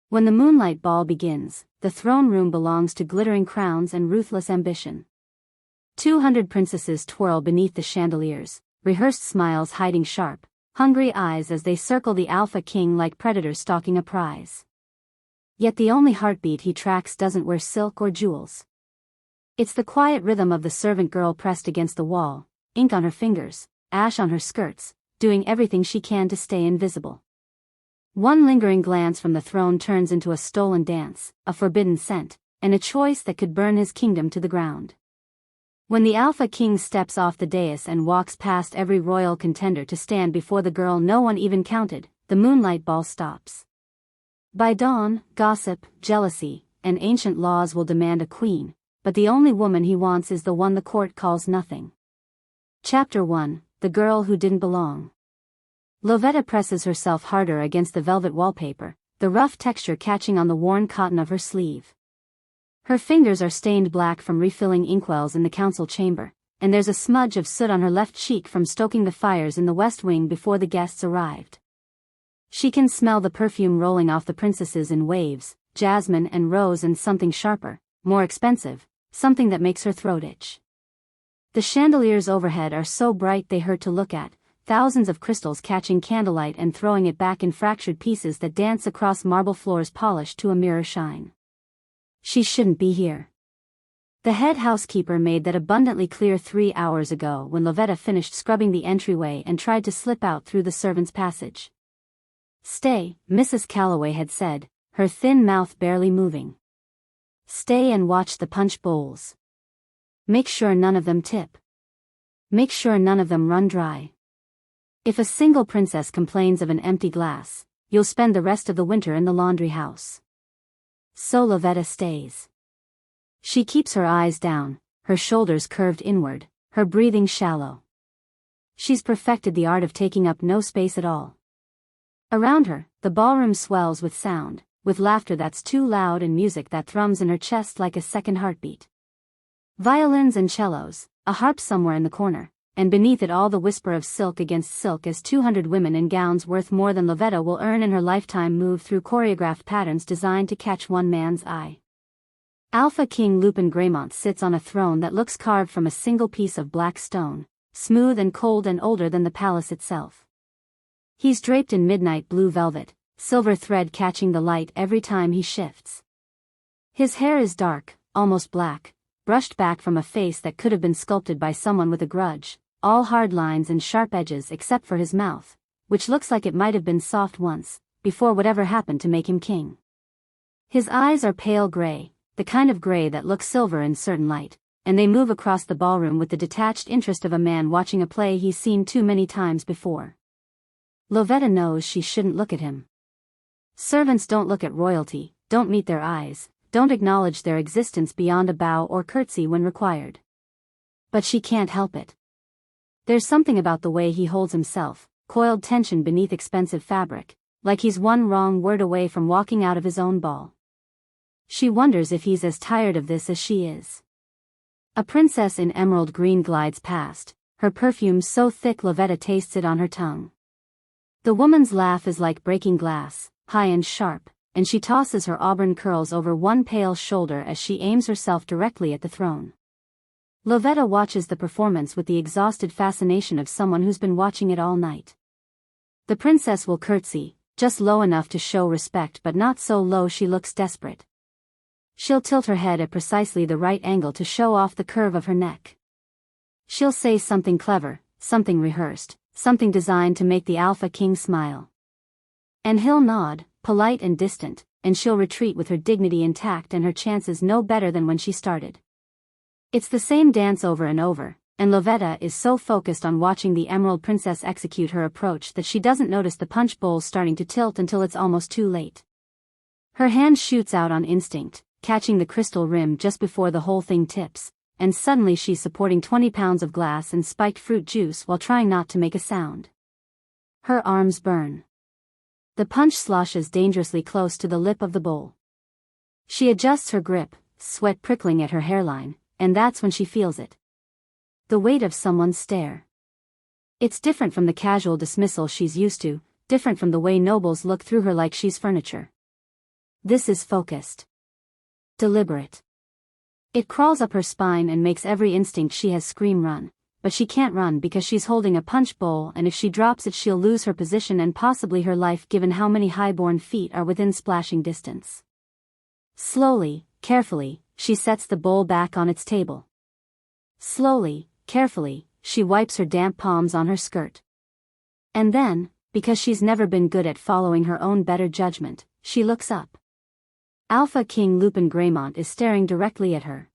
When the Moonlight Ball begins, the throne room belongs to glittering crowns and ruthless ambition. 200 princesses twirl beneath the chandeliers, rehearsed smiles hiding sharp, hungry eyes as they circle the Alpha King like predators stalking a prize. Yet the only heartbeat he tracks doesn't wear silk or jewels. It's the quiet rhythm of the servant girl pressed against the wall, ink on her fingers, ash on her skirts, doing everything she can to stay invisible. One lingering glance from the throne turns into a stolen dance, a forbidden scent, and a choice that could burn his kingdom to the ground. When the Alpha King steps off the dais and walks past every royal contender to stand before the girl no one even counted, the Moonlight Ball stops. By dawn, gossip, jealousy, and ancient laws will demand a queen, but the only woman he wants is the one the court calls nothing. Chapter 1: The Girl Who Didn't Belong. Lovetta presses herself harder against the velvet wallpaper, the rough texture catching on the worn cotton of her sleeve. Her fingers are stained black from refilling inkwells in the council chamber, and there's a smudge of soot on her left cheek from stoking the fires in the west wing before the guests arrived. She can smell the perfume rolling off the princesses in waves, jasmine and rose and something sharper, more expensive, something that makes her throat itch. The chandeliers overhead are so bright they hurt to look at, thousands of crystals catching candlelight and throwing it back in fractured pieces that dance across marble floors polished to a mirror shine. She shouldn't be here. The head housekeeper made that abundantly clear 3 hours ago when Lovetta finished scrubbing the entryway and tried to slip out through the servants' passage. "Stay," Mrs. Calloway had said, her thin mouth barely moving. "Stay and watch the punch bowls. Make sure none of them tip. Make sure none of them run dry. If a single princess complains of an empty glass, you'll spend the rest of the winter in the laundry house." So Lovetta stays. She keeps her eyes down, her shoulders curved inward, her breathing shallow. She's perfected the art of taking up no space at all. Around her, the ballroom swells with sound, with laughter that's too loud and music that thrums in her chest like a second heartbeat. Violins and cellos, a harp somewhere in the corner, and beneath it all the whisper of silk against silk as 200 women in gowns worth more than Lovetta will earn in her lifetime move through choreographed patterns designed to catch one man's eye. Alpha King Lupin Greymont sits on a throne that looks carved from a single piece of black stone, smooth and cold and older than the palace itself. He's draped in midnight blue velvet, silver thread catching the light every time he shifts. His hair is dark, almost black, brushed back from a face that could have been sculpted by someone with a grudge, all hard lines and sharp edges except for his mouth, which looks like it might have been soft once, before whatever happened to make him king. His eyes are pale gray, the kind of gray that looks silver in certain light, and they move across the ballroom with the detached interest of a man watching a play he's seen too many times before. Lovetta knows she shouldn't look at him. Servants don't look at royalty, don't meet their eyes, don't acknowledge their existence beyond a bow or curtsy when required. But she can't help it. There's something about the way he holds himself, coiled tension beneath expensive fabric, like he's one wrong word away from walking out of his own ball. She wonders if he's as tired of this as she is. A princess in emerald green glides past, her perfume so thick Lovetta tastes it on her tongue. The woman's laugh is like breaking glass, high and sharp, and she tosses her auburn curls over one pale shoulder as she aims herself directly at the throne. Lovetta watches the performance with the exhausted fascination of someone who's been watching it all night. The princess will curtsy, just low enough to show respect but not so low she looks desperate. She'll tilt her head at precisely the right angle to show off the curve of her neck. She'll say something clever, something rehearsed, something designed to make the Alpha King smile. And he'll nod, polite and distant, and she'll retreat with her dignity intact and her chances no better than when she started. It's the same dance over and over, and Lovetta is so focused on watching the Emerald Princess execute her approach that she doesn't notice the punch bowl starting to tilt until it's almost too late. Her hand shoots out on instinct, catching the crystal rim just before the whole thing tips, and suddenly she's supporting 20 pounds of glass and spiked fruit juice while trying not to make a sound. Her arms burn. The punch sloshes dangerously close to the lip of the bowl. She adjusts her grip, sweat prickling at her hairline, and that's when she feels it. The weight of someone's stare. It's different from the casual dismissal she's used to, different from the way nobles look through her like she's furniture. This is focused. Deliberate. It crawls up her spine and makes every instinct she has scream run, but she can't run because she's holding a punch bowl, and if she drops it she'll lose her position and possibly her life given how many highborn feet are within splashing distance. Slowly, carefully, she sets the bowl back on its table. Slowly, carefully, she wipes her damp palms on her skirt. And then, because she's never been good at following her own better judgment, she looks up. Alpha King Lupin Greymont is staring directly at her.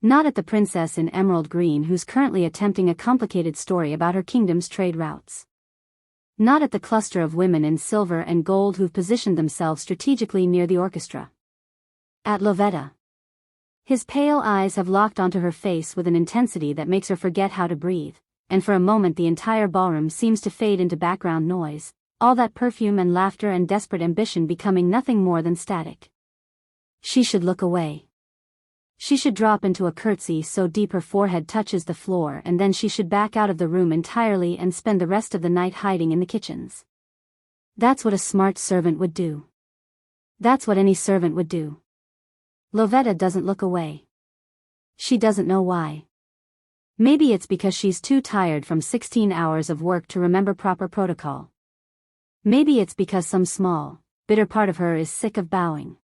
Not at the princess in emerald green who's currently attempting a complicated story about her kingdom's trade routes. Not at the cluster of women in silver and gold who've positioned themselves strategically near the orchestra. At Lovetta. His pale eyes have locked onto her face with an intensity that makes her forget how to breathe, and for a moment the entire ballroom seems to fade into background noise, all that perfume and laughter and desperate ambition becoming nothing more than static. She should look away. She should drop into a curtsy so deep her forehead touches the floor, and then she should back out of the room entirely and spend the rest of the night hiding in the kitchens. That's what a smart servant would do. That's what any servant would do. Lovetta doesn't look away. She doesn't know why. Maybe it's because she's too tired from 16 hours of work to remember proper protocol. Maybe it's because some small, bitter part of her is sick of bowing.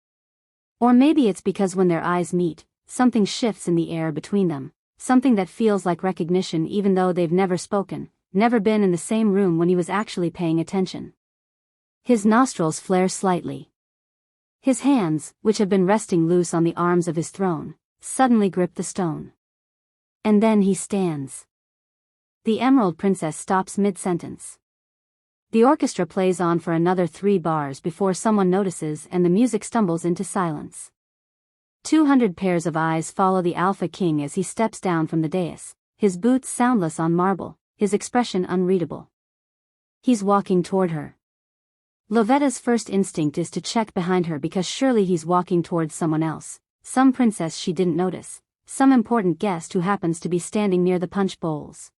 Or maybe it's because when their eyes meet, something shifts in the air between them, something that feels like recognition even though they've never spoken, never been in the same room when he was actually paying attention. His nostrils flare slightly. His hands, which have been resting loose on the arms of his throne, suddenly grip the stone. And then he stands. The Emerald Princess stops mid-sentence. The orchestra plays on for another 3 bars before someone notices and the music stumbles into silence. 200 pairs of eyes follow the Alpha King as he steps down from the dais, his boots soundless on marble, his expression unreadable. He's walking toward her. Lovetta's first instinct is to check behind her because surely he's walking towards someone else, some princess she didn't notice, some important guest who happens to be standing near the punch bowls.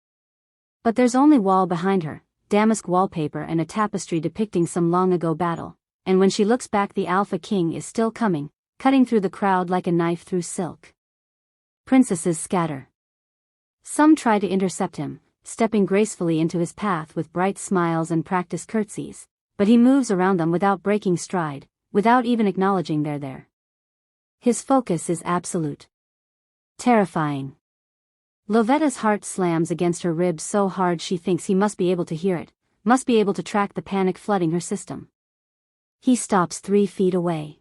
But there's only wall behind her, damask wallpaper and a tapestry depicting some long-ago battle, and when she looks back the Alpha King is still coming, cutting through the crowd like a knife through silk. Princesses scatter. Some try to intercept him, stepping gracefully into his path with bright smiles and practiced curtsies, but he moves around them without breaking stride, without even acknowledging they're there. His focus is absolute. Terrifying. Lovetta's heart slams against her ribs so hard she thinks he must be able to hear it, must be able to track the panic flooding her system. He stops 3 feet away.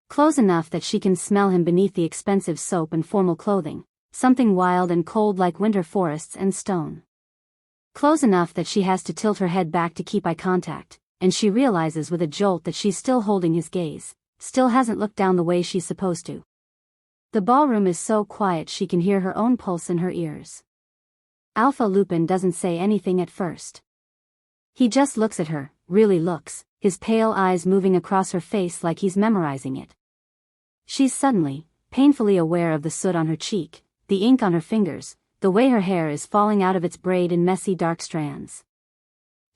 Close enough that she can smell him beneath the expensive soap and formal clothing, something wild and cold like winter forests and stone. Close enough that she has to tilt her head back to keep eye contact, and she realizes with a jolt that she's still holding his gaze, still hasn't looked down the way she's supposed to. The ballroom is so quiet she can hear her own pulse in her ears. Alpha Lupin doesn't say anything at first. He just looks at her, really looks, his pale eyes moving across her face like he's memorizing it. She's suddenly, painfully aware of the soot on her cheek, the ink on her fingers, the way her hair is falling out of its braid in messy dark strands.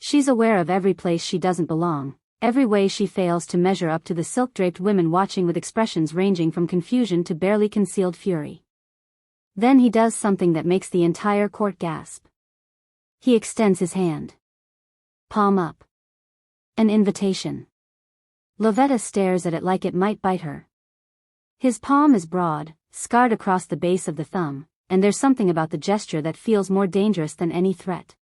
She's aware of every place she doesn't belong, every way she fails to measure up to the silk-draped women watching with expressions ranging from confusion to barely concealed fury. Then he does something that makes the entire court gasp. He extends his hand. Palm up. An invitation. Lovetta stares at it like it might bite her. His palm is broad, scarred across the base of the thumb, and there's something about the gesture that feels more dangerous than any threat.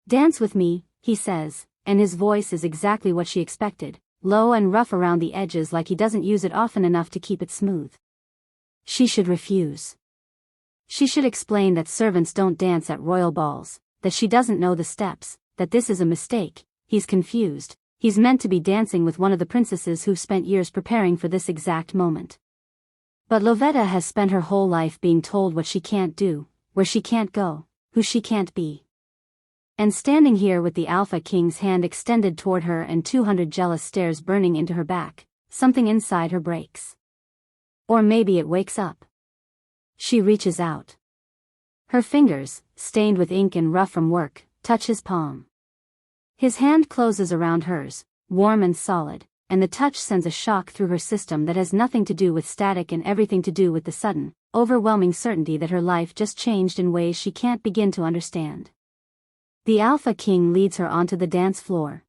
"Dance with me," he says, and his voice is exactly what she expected, low and rough around the edges like he doesn't use it often enough to keep it smooth. She should refuse. She should explain that servants don't dance at royal balls, that she doesn't know the steps, that this is a mistake, he's confused, he's meant to be dancing with one of the princesses who've spent years preparing for this exact moment. But Lovetta has spent her whole life being told what she can't do, where she can't go, who she can't be. And standing here with the Alpha King's hand extended toward her and 200 jealous stares burning into her back, something inside her breaks. Or maybe it wakes up. She reaches out. Her fingers, stained with ink and rough from work, touch his palm. His hand closes around hers, warm and solid, and the touch sends a shock through her system that has nothing to do with static and everything to do with the sudden, overwhelming certainty that her life just changed in ways she can't begin to understand. The Alpha King leads her onto the dance floor.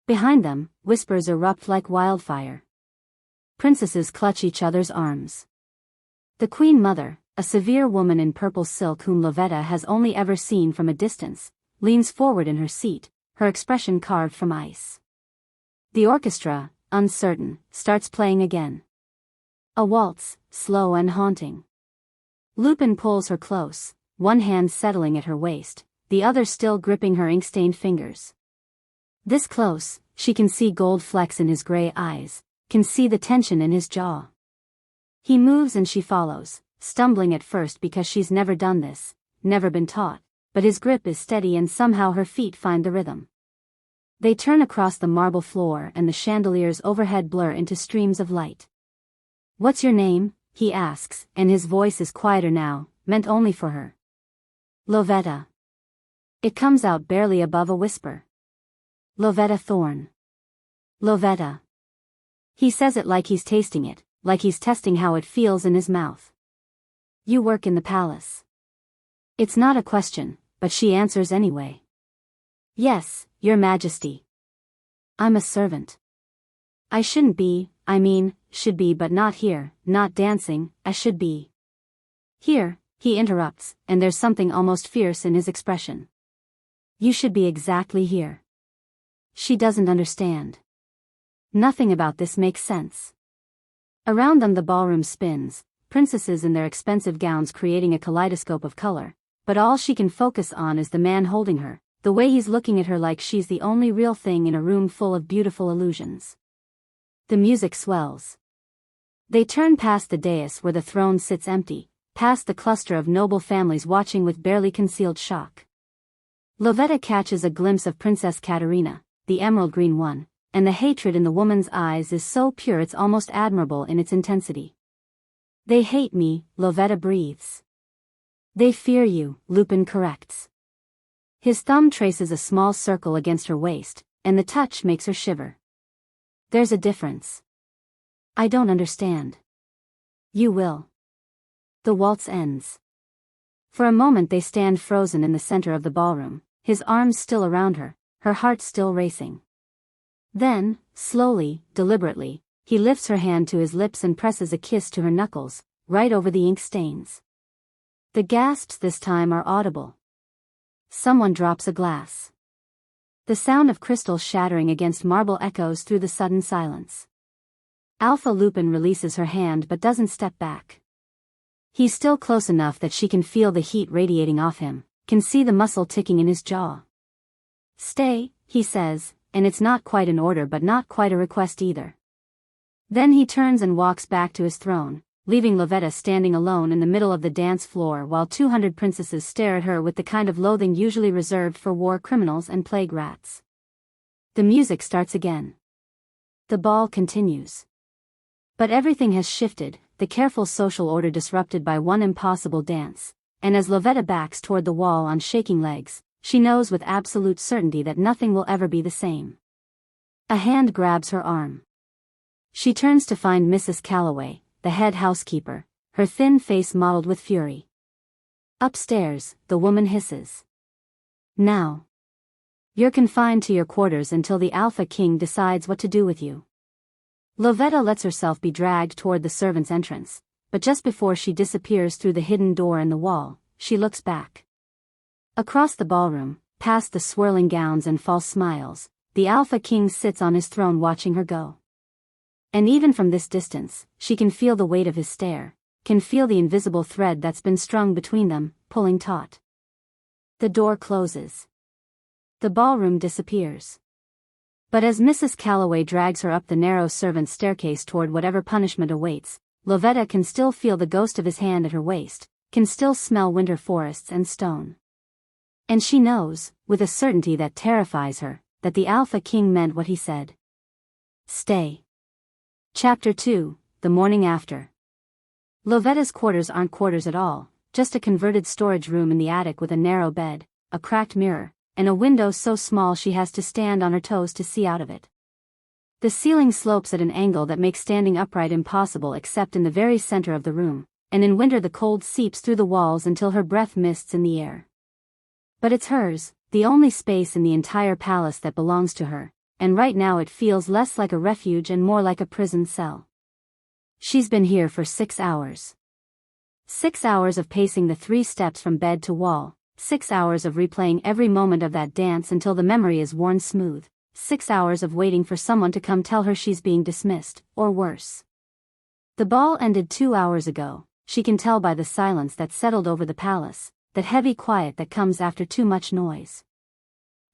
Behind them, whispers erupt like wildfire. Princesses clutch each other's arms. The Queen Mother, a severe woman in purple silk whom Lovetta has only ever seen from a distance, leans forward in her seat, her expression carved from ice. The orchestra, uncertain, starts playing again. A waltz, slow and haunting. Lupin pulls her close, one hand settling at her waist, the other still gripping her ink-stained fingers. This close, she can see gold flecks in his gray eyes, can see the tension in his jaw. He moves and she follows, stumbling at first because she's never done this, never been taught, but his grip is steady and somehow her feet find the rhythm. They turn across the marble floor and the chandeliers overhead blur into streams of light. "What's your name?" he asks, and his voice is quieter now, meant only for her. "Lovetta." It comes out barely above a whisper. "Lovetta Thorne." "Lovetta." He says it like he's tasting it, like he's testing how it feels in his mouth. "You work in the palace." It's not a question, but she answers anyway. "Yes, Your Majesty." "I'm a servant." "I shouldn't be, should be but not here, not dancing, I should be." "Here," he interrupts, and there's something almost fierce in his expression. "You should be exactly here." She doesn't understand. Nothing about this makes sense. Around them the ballroom spins, princesses in their expensive gowns creating a kaleidoscope of color, but all she can focus on is the man holding her, the way he's looking at her like she's the only real thing in a room full of beautiful illusions. The music swells. They turn past the dais where the throne sits empty, past the cluster of noble families watching with barely concealed shock. Lovetta catches a glimpse of Princess Katerina, the emerald green one, and the hatred in the woman's eyes is so pure it's almost admirable in its intensity. "They hate me," Lovetta breathes. "They fear you," Lupin corrects. His thumb traces a small circle against her waist, and the touch makes her shiver. "There's a difference." "I don't understand." "You will." The waltz ends. For a moment they stand frozen in the center of the ballroom, his arms still around her, her heart still racing. Then, slowly, deliberately, he lifts her hand to his lips and presses a kiss to her knuckles, right over the ink stains. The gasps this time are audible. Someone drops a glass. The sound of crystal shattering against marble echoes through the sudden silence. Alpha Lupin releases her hand but doesn't step back. He's still close enough that she can feel the heat radiating off him, can see the muscle ticking in his jaw. "Stay," he says, and it's not quite an order but not quite a request either. Then he turns and walks back to his throne, leaving Lovetta standing alone in the middle of the dance floor while 200 princesses stare at her with the kind of loathing usually reserved for war criminals and plague rats. The music starts again. The ball continues. But everything has shifted, the careful social order disrupted by one impossible dance, and as Lovetta backs toward the wall on shaking legs, she knows with absolute certainty that nothing will ever be the same. A hand grabs her arm. She turns to find Mrs. Calloway, the head housekeeper, her thin face mottled with fury. Upstairs, the woman hisses. "Now. You're confined to your quarters until the Alpha King decides what to do with you." Lovetta lets herself be dragged toward the servants' entrance, but just before she disappears through the hidden door in the wall, she looks back. Across the ballroom, past the swirling gowns and false smiles, the Alpha King sits on his throne watching her go. And even from this distance, she can feel the weight of his stare, can feel the invisible thread that's been strung between them, pulling taut. The door closes. The ballroom disappears. But as Mrs. Calloway drags her up the narrow servants' staircase toward whatever punishment awaits, Lovetta can still feel the ghost of his hand at her waist, can still smell winter forests and stone. And she knows, with a certainty that terrifies her, that the Alpha King meant what he said. Stay. Chapter 2, The Morning After. Lovetta's quarters aren't quarters at all, just a converted storage room in the attic with a narrow bed, a cracked mirror, and a window so small she has to stand on her toes to see out of it. The ceiling slopes at an angle that makes standing upright impossible except in the very center of the room, and in winter the cold seeps through the walls until her breath mists in the air. But it's hers, the only space in the entire palace that belongs to her, and right now it feels less like a refuge and more like a prison cell. She's been here for 6 hours. 6 hours of pacing the 3 steps from bed to wall, 6 hours of replaying every moment of that dance until the memory is worn smooth, 6 hours of waiting for someone to come tell her she's being dismissed, or worse. The ball ended 2 hours ago, she can tell by the silence that settled over the palace, that heavy quiet that comes after too much noise.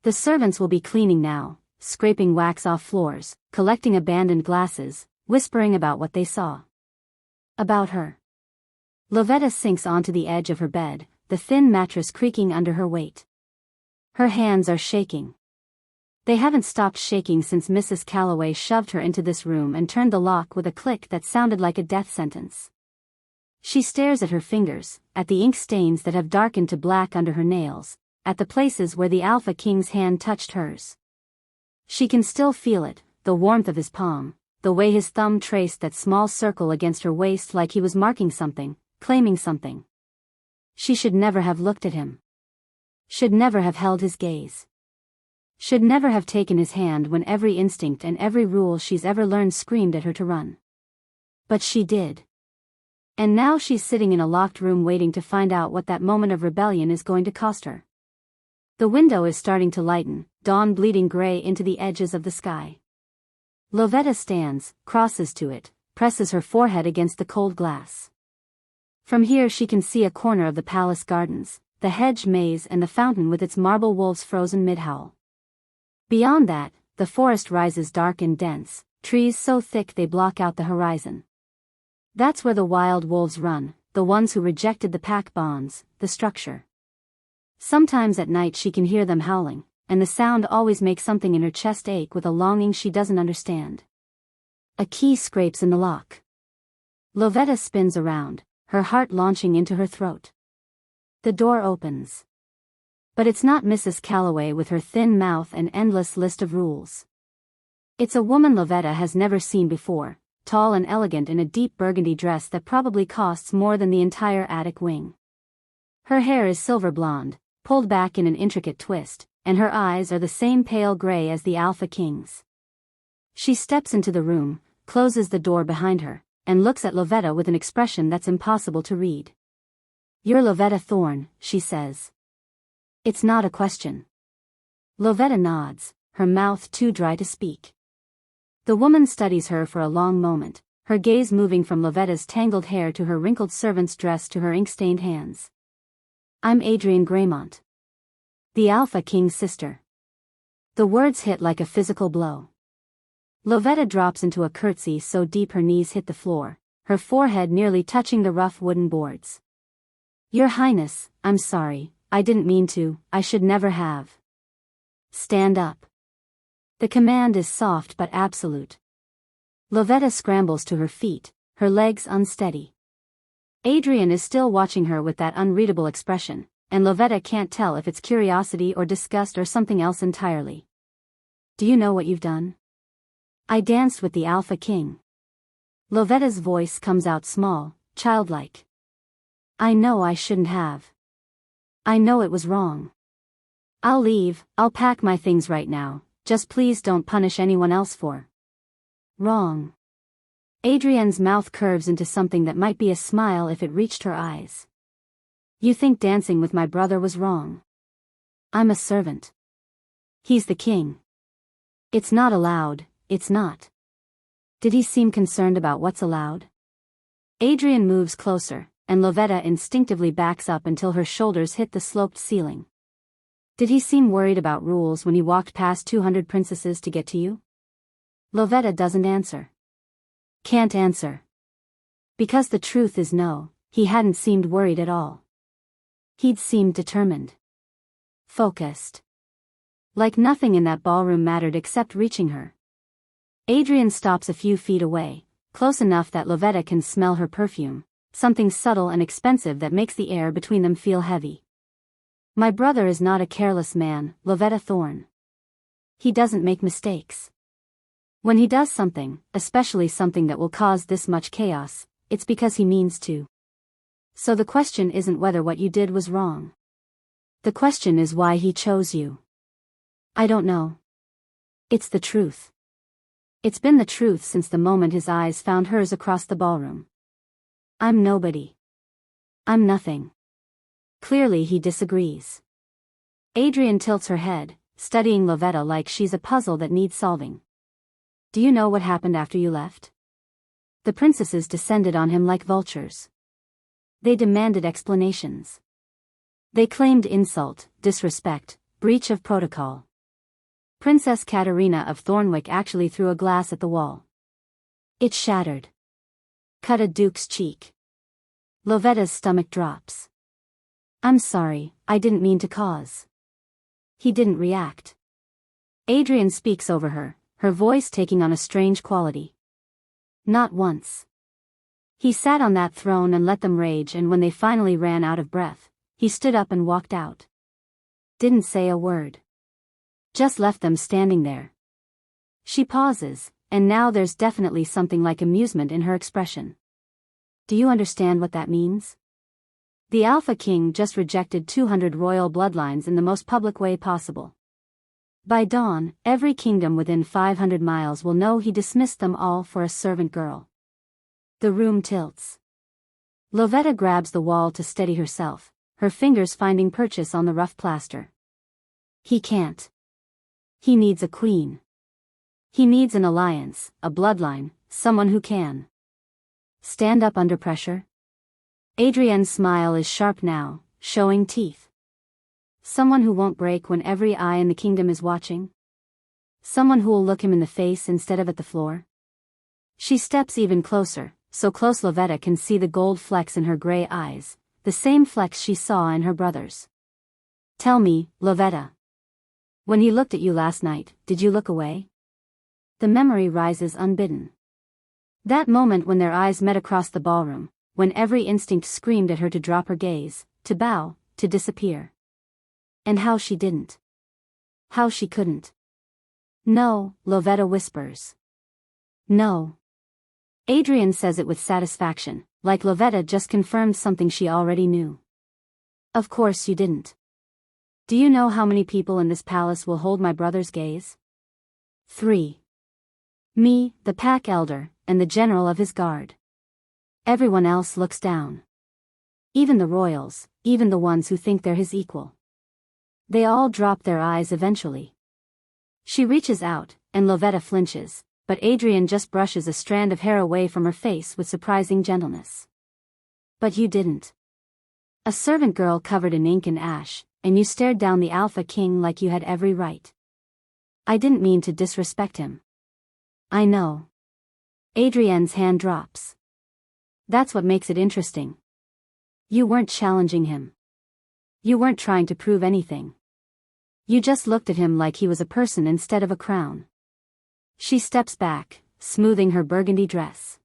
The servants will be cleaning now, scraping wax off floors, collecting abandoned glasses, whispering about what they saw. About her. Lovetta sinks onto the edge of her bed, the thin mattress creaking under her weight. Her hands are shaking. They haven't stopped shaking since Mrs. Calloway shoved her into this room and turned the lock with a click that sounded like a death sentence. She stares at her fingers, at the ink stains that have darkened to black under her nails, at the places where the Alpha King's hand touched hers. She can still feel it, the warmth of his palm, the way his thumb traced that small circle against her waist like he was marking something, claiming something. She should never have looked at him. Should never have held his gaze. Should never have taken his hand when every instinct and every rule she's ever learned screamed at her to run. But she did. And now she's sitting in a locked room waiting to find out what that moment of rebellion is going to cost her. The window is starting to lighten, dawn bleeding gray into the edges of the sky. Lovetta stands, crosses to it, presses her forehead against the cold glass. From here she can see a corner of the palace gardens, the hedge maze and the fountain with its marble wolves frozen mid-howl. Beyond that, the forest rises dark and dense, trees so thick they block out the horizon. That's where the wild wolves run, the ones who rejected the pack bonds, the structure. Sometimes at night she can hear them howling, and the sound always makes something in her chest ache with a longing she doesn't understand. A key scrapes in the lock. Lovetta spins around, her heart launching into her throat. The door opens. But it's not Mrs. Calloway with her thin mouth and endless list of rules. It's a woman Lovetta has never seen before, tall and elegant in a deep burgundy dress that probably costs more than the entire attic wing. Her hair is silver blonde, pulled back in an intricate twist, and her eyes are the same pale gray as the Alpha King's. She steps into the room, closes the door behind her, and looks at Lovetta with an expression that's impossible to read. "You're Lovetta Thorne," she says. It's not a question. Lovetta nods, her mouth too dry to speak. The woman studies her for a long moment, her gaze moving from Lovetta's tangled hair to her wrinkled servant's dress to her ink-stained hands. "I'm Adrienne Graymont. The Alpha King's sister." The words hit like a physical blow. Lovetta drops into a curtsy so deep her knees hit the floor, her forehead nearly touching the rough wooden boards. "Your Highness, I'm sorry, I didn't mean to, I should never have." "Stand up." The command is soft but absolute. Lovetta scrambles to her feet, her legs unsteady. Adrienne is still watching her with that unreadable expression, and Lovetta can't tell if it's curiosity or disgust or something else entirely. "Do you know what you've done?" "I danced with the Alpha King." Lovetta's voice comes out small, childlike. "I know I shouldn't have. I know it was wrong. I'll leave, I'll pack my things right now, just please don't punish anyone else for." "Wrong." Adrienne's mouth curves into something that might be a smile if it reached her eyes. "You think dancing with my brother was wrong? I'm a servant. He's the king. It's not allowed, it's not." Did he seem concerned about what's allowed? Adrienne moves closer, and Lovetta instinctively backs up until her shoulders hit the sloped ceiling. Did he seem worried about rules when he walked past 200 princesses to get to you? Lovetta doesn't answer. Can't answer. Because the truth is no, he hadn't seemed worried at all. He'd seemed determined. Focused. Like nothing in that ballroom mattered except reaching her. Adrienne stops a few feet away, close enough that Lovetta can smell her perfume, something subtle and expensive that makes the air between them feel heavy. "My brother is not a careless man, Lovetta Thorne. He doesn't make mistakes." When he does something, especially something that will cause this much chaos, it's because he means to. So the question isn't whether what you did was wrong. The question is why he chose you. I don't know. It's the truth. It's been the truth since the moment his eyes found hers across the ballroom. I'm nobody. I'm nothing. Clearly he disagrees. Adrian tilts her head, studying Lovetta like she's a puzzle that needs solving. Do you know what happened after you left? The princesses descended on him like vultures. They demanded explanations. They claimed insult, disrespect, breach of protocol. Princess Katerina of Thornwick actually threw a glass at the wall. It shattered. Cut a duke's cheek. Lovetta's stomach drops. I'm sorry, I didn't mean to cause. He didn't react. Adrian speaks over her, her voice taking on a strange quality. Not once. He sat on that throne and let them rage, and when they finally ran out of breath, he stood up and walked out. Didn't say a word. Just left them standing there. She pauses, and now there's definitely something like amusement in her expression. Do you understand what that means? The Alpha King just rejected 200 royal bloodlines in the most public way possible. By dawn, every kingdom within 500 miles will know he dismissed them all for a servant girl. The room tilts. Lovetta grabs the wall to steady herself, her fingers finding purchase on the rough plaster. He can't. He needs a queen. He needs an alliance, a bloodline, someone who can stand up under pressure. Adrienne's smile is sharp now, showing teeth. Someone who won't break when every eye in the kingdom is watching. Someone who will look him in the face instead of at the floor. She steps even closer, so close Lovetta can see the gold flecks in her gray eyes, the same flecks she saw in her brother's. Tell me, Lovetta. When he looked at you last night, did you look away? The memory rises unbidden. That moment when their eyes met across the ballroom, when every instinct screamed at her to drop her gaze, to bow, to disappear. And how she didn't. How she couldn't. No, Lovetta whispers. No. Adrian says it with satisfaction, like Lovetta just confirmed something she already knew. Of course you didn't. Do you know how many people in this palace will hold my brother's gaze? 3. Me, the pack elder, and the general of his guard. Everyone else looks down. Even the royals, even the ones who think they're his equal. They all drop their eyes eventually. She reaches out, and Lovetta flinches, but Adrian just brushes a strand of hair away from her face with surprising gentleness. But you didn't. A servant girl covered in ink and ash, and you stared down the Alpha King like you had every right. I didn't mean to disrespect him. I know. Adrienne's hand drops. That's what makes it interesting. You weren't challenging him. You weren't trying to prove anything. You just looked at him like he was a person instead of a crown. She steps back, smoothing her burgundy dress.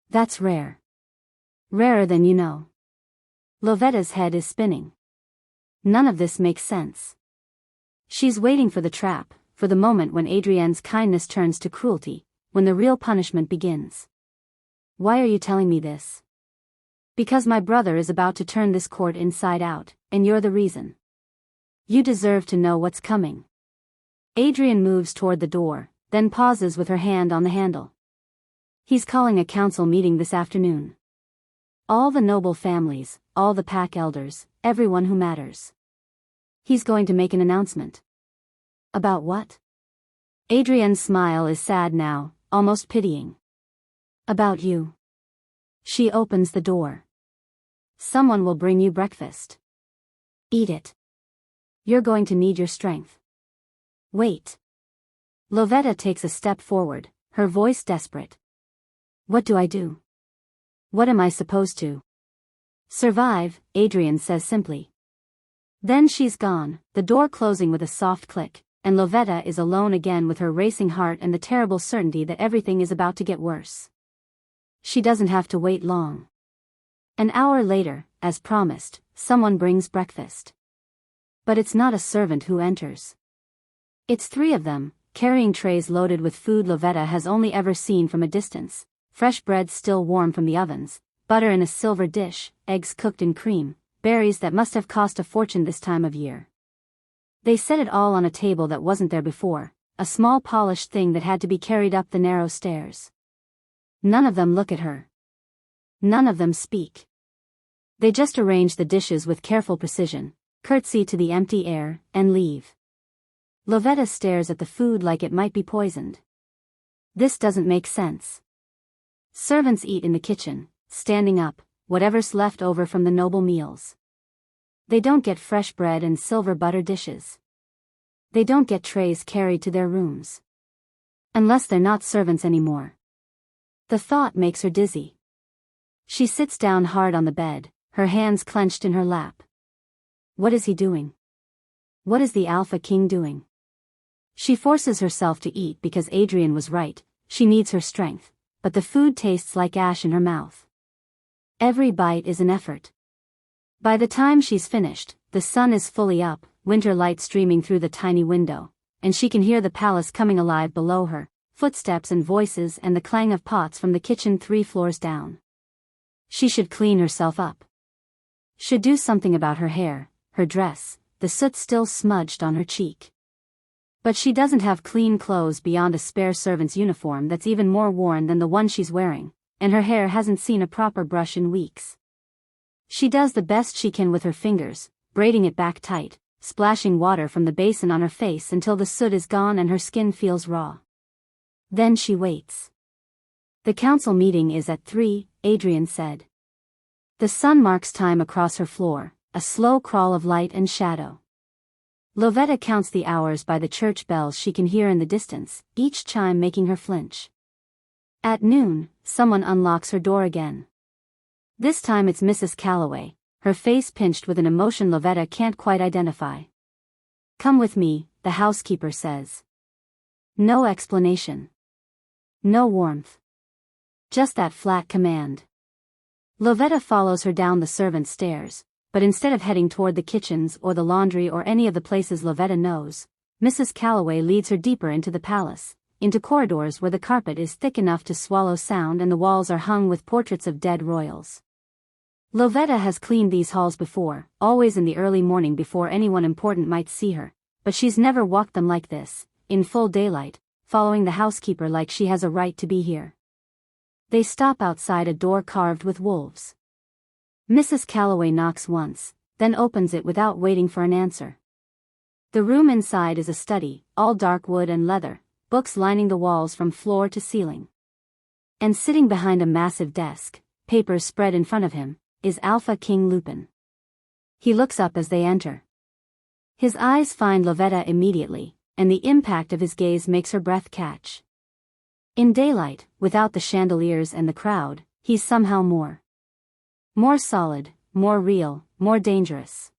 That's rare. Rarer than you know. Lovetta's head is spinning. None of this makes sense. She's waiting for the trap, for the moment when Adrienne's kindness turns to cruelty, when the real punishment begins. Why are you telling me this? Because my brother is about to turn this court inside out, and you're the reason. You deserve to know what's coming. Adrian moves toward the door, then pauses with her hand on the handle. He's calling a council meeting this afternoon. All the noble families, all the pack elders, everyone who matters. He's going to make an announcement. About what? Adrienne's smile is sad now, almost pitying. About you. She opens the door. Someone will bring you breakfast. Eat it. You're going to need your strength. Wait. Lovetta takes a step forward, her voice desperate. What do I do? What am I supposed to? Survive, Adrian says simply. Then she's gone, the door closing with a soft click, and Lovetta is alone again with her racing heart and the terrible certainty that everything is about to get worse. She doesn't have to wait long. An hour later, as promised, someone brings breakfast. But it's not a servant who enters. It's 3 of them, carrying trays loaded with food Lovetta has only ever seen from a distance. Fresh bread still warm from the ovens, butter in a silver dish, eggs cooked in cream, berries that must have cost a fortune this time of year. They set it all on a table that wasn't there before, a small polished thing that had to be carried up the narrow stairs. None of them look at her. None of them speak. They just arrange the dishes with careful precision, curtsy to the empty air, and leave. Lovetta stares at the food like it might be poisoned. This doesn't make sense. Servants eat in the kitchen, standing up, whatever's left over from the noble meals. They don't get fresh bread and silver butter dishes. They don't get trays carried to their rooms. Unless they're not servants anymore. The thought makes her dizzy. She sits down hard on the bed, her hands clenched in her lap. What is he doing? What is the Alpha King doing? She forces herself to eat because Adrian was right, she needs her strength, but the food tastes like ash in her mouth. Every bite is an effort. By the time she's finished, the sun is fully up, winter light streaming through the tiny window, and she can hear the palace coming alive below her, footsteps and voices and the clang of pots from the kitchen 3 floors down. She should clean herself up. Should do something about her hair, her dress, the soot still smudged on her cheek. But she doesn't have clean clothes beyond a spare servant's uniform that's even more worn than the one she's wearing, and her hair hasn't seen a proper brush in weeks. She does the best she can with her fingers, braiding it back tight, splashing water from the basin on her face until the soot is gone and her skin feels raw. Then she waits. The council meeting is at 3, Adrian said. The sun marks time across her floor, a slow crawl of light and shadow. Lovetta counts the hours by the church bells she can hear in the distance, each chime making her flinch. At noon, someone unlocks her door again. This time it's Mrs. Calloway, her face pinched with an emotion Lovetta can't quite identify. Come with me, the housekeeper says. No explanation. No warmth. Just that flat command. Lovetta follows her down the servants' stairs, but instead of heading toward the kitchens or the laundry or any of the places Lovetta knows, Mrs. Calloway leads her deeper into the palace, into corridors where the carpet is thick enough to swallow sound and the walls are hung with portraits of dead royals. Lovetta has cleaned these halls before, always in the early morning before anyone important might see her, but she's never walked them like this, in full daylight, following the housekeeper like she has a right to be here. They stop outside a door carved with wolves. Mrs. Calloway knocks once, then opens it without waiting for an answer. The room inside is a study, all dark wood and leather, books lining the walls from floor to ceiling. And sitting behind a massive desk, papers spread in front of him, is Alpha King Lupin. He looks up as they enter. His eyes find Lovetta immediately, and the impact of his gaze makes her breath catch. In daylight, without the chandeliers and the crowd, he's somehow more solid, more real, more dangerous.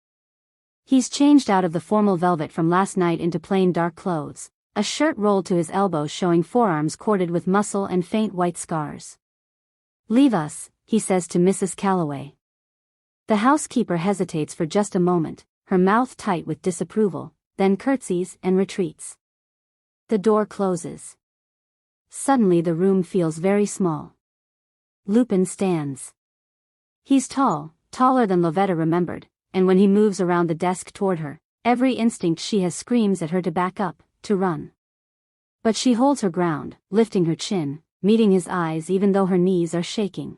He's changed out of the formal velvet from last night into plain dark clothes, a shirt rolled to his elbows showing forearms corded with muscle and faint white scars. Leave us, he says to Mrs. Calloway. The housekeeper hesitates for just a moment, her mouth tight with disapproval, then curtsies and retreats. The door closes. Suddenly the room feels very small. Lupin stands. He's tall, taller than Lovetta remembered, and when he moves around the desk toward her, every instinct she has screams at her to back up, to run. But she holds her ground, lifting her chin, meeting his eyes even though her knees are shaking.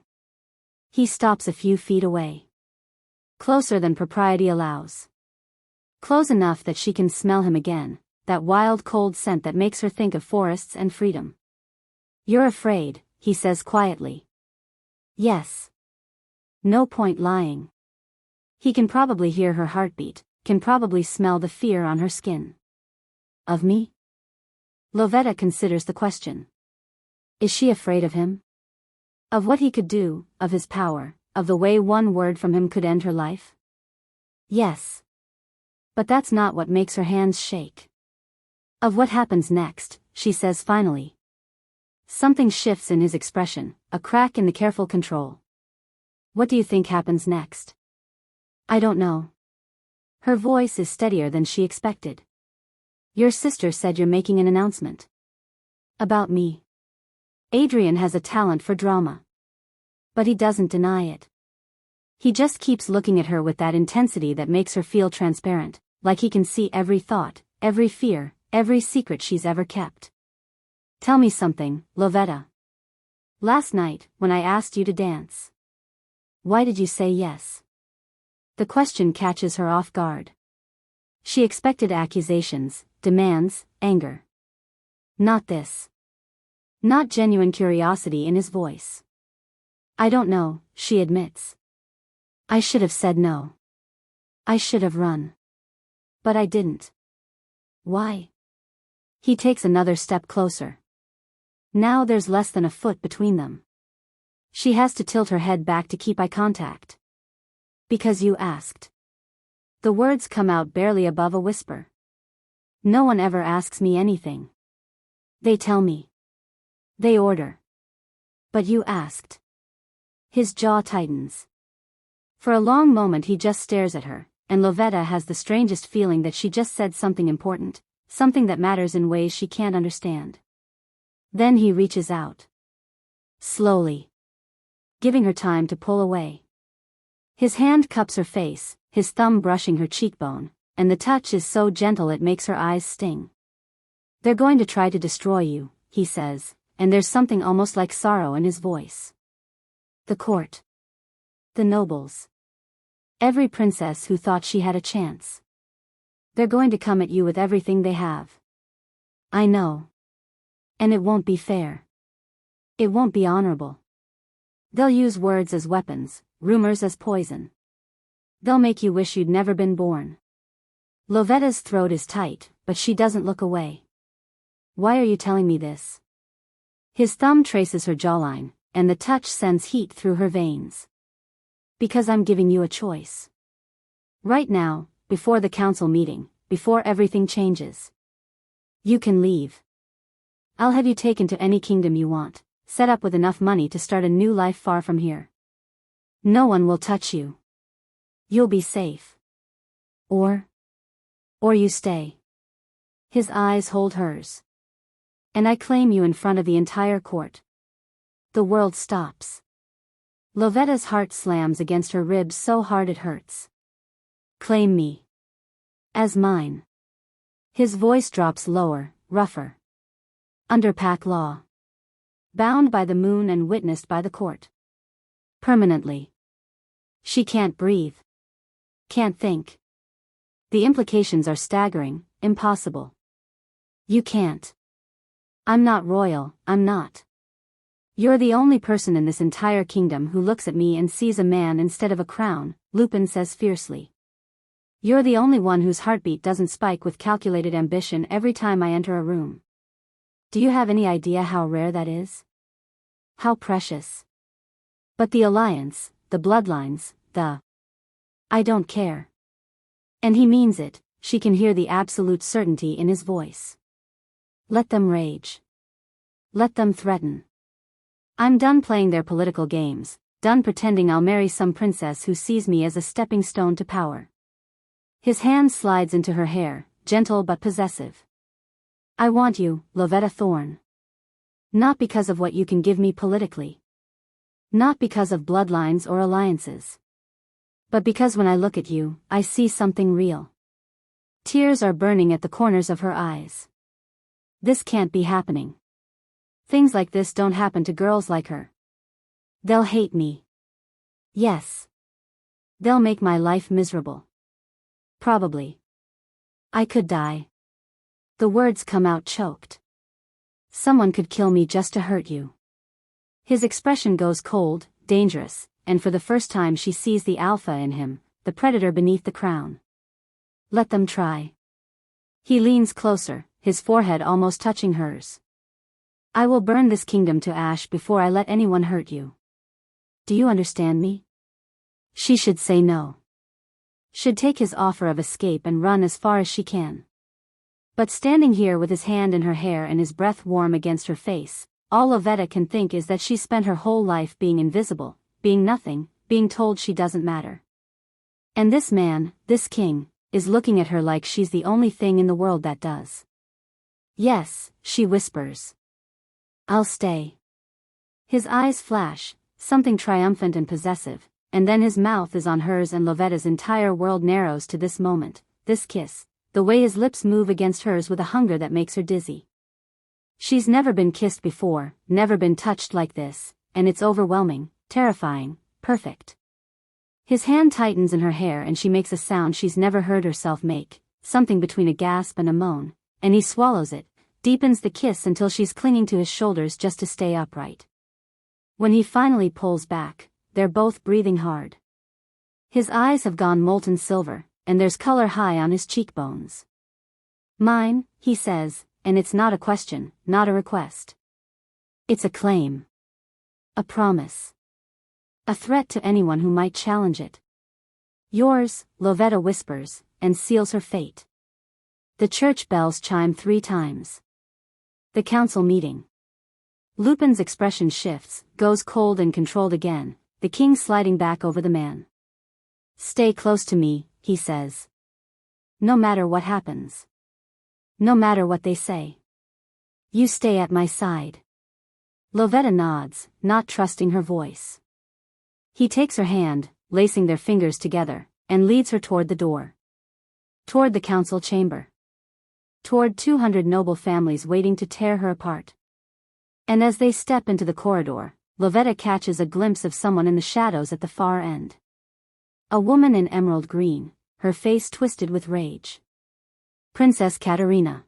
He stops a few feet away. Closer than propriety allows. Close enough that she can smell him again, that wild cold scent that makes her think of forests and freedom. You're afraid, he says quietly. Yes. No point lying. He can probably hear her heartbeat, can probably smell the fear on her skin. Of me? Lovetta considers the question. Is she afraid of him? Of what he could do, of his power, of the way one word from him could end her life? Yes. But that's not what makes her hands shake. Of what happens next, she says finally. Something shifts in his expression, a crack in the careful control. What do you think happens next? I don't know. Her voice is steadier than she expected. Your sister said you're making an announcement. About me. Adrian has a talent for drama. But he doesn't deny it. He just keeps looking at her with that intensity that makes her feel transparent, like he can see every thought, every fear, every secret she's ever kept. Tell me something, Lovetta. Last night, when I asked you to dance. Why did you say yes? The question catches her off guard. She expected accusations, demands, anger. Not this. Not genuine curiosity in his voice. I don't know, she admits. I should have said no. I should have run. But I didn't. Why? He takes another step closer. Now there's less than a foot between them. She has to tilt her head back to keep eye contact. Because you asked. The words come out barely above a whisper. No one ever asks me anything. They tell me. They order. But you asked. His jaw tightens. For a long moment he just stares at her, and Lovetta has the strangest feeling that she just said something important, something that matters in ways she can't understand. Then he reaches out. Slowly. Giving her time to pull away. His hand cups her face, his thumb brushing her cheekbone, and the touch is so gentle it makes her eyes sting. They're going to try to destroy you, he says, and there's something almost like sorrow in his voice. The court. The nobles. Every princess who thought she had a chance. They're going to come at you with everything they have. I know. And it won't be fair. It won't be honorable. They'll use words as weapons, rumors as poison. They'll make you wish you'd never been born. Lovetta's throat is tight, but she doesn't look away. Why are you telling me this? His thumb traces her jawline, and the touch sends heat through her veins. Because I'm giving you a choice. Right now, before the council meeting, before everything changes. You can leave. I'll have you taken to any kingdom you want, set up with enough money to start a new life far from here. No one will touch you. You'll be safe. Or you stay. His eyes hold hers. And I claim you in front of the entire court. The world stops. Lovetta's heart slams against her ribs so hard it hurts. Claim me. As mine. His voice drops lower, rougher. Under pack law. Bound by the moon and witnessed by the court. Permanently. She can't breathe. Can't think. The implications are staggering, impossible. You can't. I'm not royal, I'm not. You're the only person in this entire kingdom who looks at me and sees a man instead of a crown, Lupin says fiercely. You're the only one whose heartbeat doesn't spike with calculated ambition every time I enter a room. Do you have any idea how rare that is? How precious. But the alliance, the bloodlines, I don't care. And he means it, she can hear the absolute certainty in his voice. Let them rage. Let them threaten. I'm done playing their political games, done pretending I'll marry some princess who sees me as a stepping stone to power. His hand slides into her hair, gentle but possessive. I want you, Lovetta Thorne. Not because of what you can give me politically. Not because of bloodlines or alliances. But because when I look at you, I see something real. Tears are burning at the corners of her eyes. This can't be happening. Things like this don't happen to girls like her. They'll hate me. Yes. They'll make my life miserable. Probably. I could die. The words come out choked. Someone could kill me just to hurt you. His expression goes cold, dangerous, and for the first time she sees the alpha in him, the predator beneath the crown. Let them try. He leans closer, his forehead almost touching hers. I will burn this kingdom to ash before I let anyone hurt you. Do you understand me? She should say no. Should take his offer of escape and run as far as she can. But standing here with his hand in her hair and his breath warm against her face, all Lovetta can think is that she spent her whole life being invisible, being nothing, being told she doesn't matter. And this man, this king, is looking at her like she's the only thing in the world that does. Yes, she whispers. I'll stay. His eyes flash, something triumphant and possessive, and then his mouth is on hers and Lovetta's entire world narrows to this moment, this kiss, the way his lips move against hers with a hunger that makes her dizzy. She's never been kissed before, never been touched like this, and it's overwhelming, terrifying, perfect. His hand tightens in her hair and she makes a sound she's never heard herself make, something between a gasp and a moan, and he swallows it, deepens the kiss until she's clinging to his shoulders just to stay upright. When he finally pulls back, they're both breathing hard. His eyes have gone molten silver, and there's color high on his cheekbones. Mine, he says, and it's not a question, not a request. It's a claim. A promise. A threat to anyone who might challenge it. Yours, Lovetta whispers, and seals her fate. The church bells chime 3 times. The council meeting. Lupin's expression shifts, goes cold and controlled again, the king sliding back over the man. Stay close to me, he says. No matter what happens. No matter what they say. You stay at my side. Lovetta nods, not trusting her voice. He takes her hand, lacing their fingers together, and leads her toward the door. Toward the council chamber. Toward 200 noble families waiting to tear her apart. And as they step into the corridor, Lovetta catches a glimpse of someone in the shadows at the far end. A woman in emerald green, her face twisted with rage. Princess Katerina.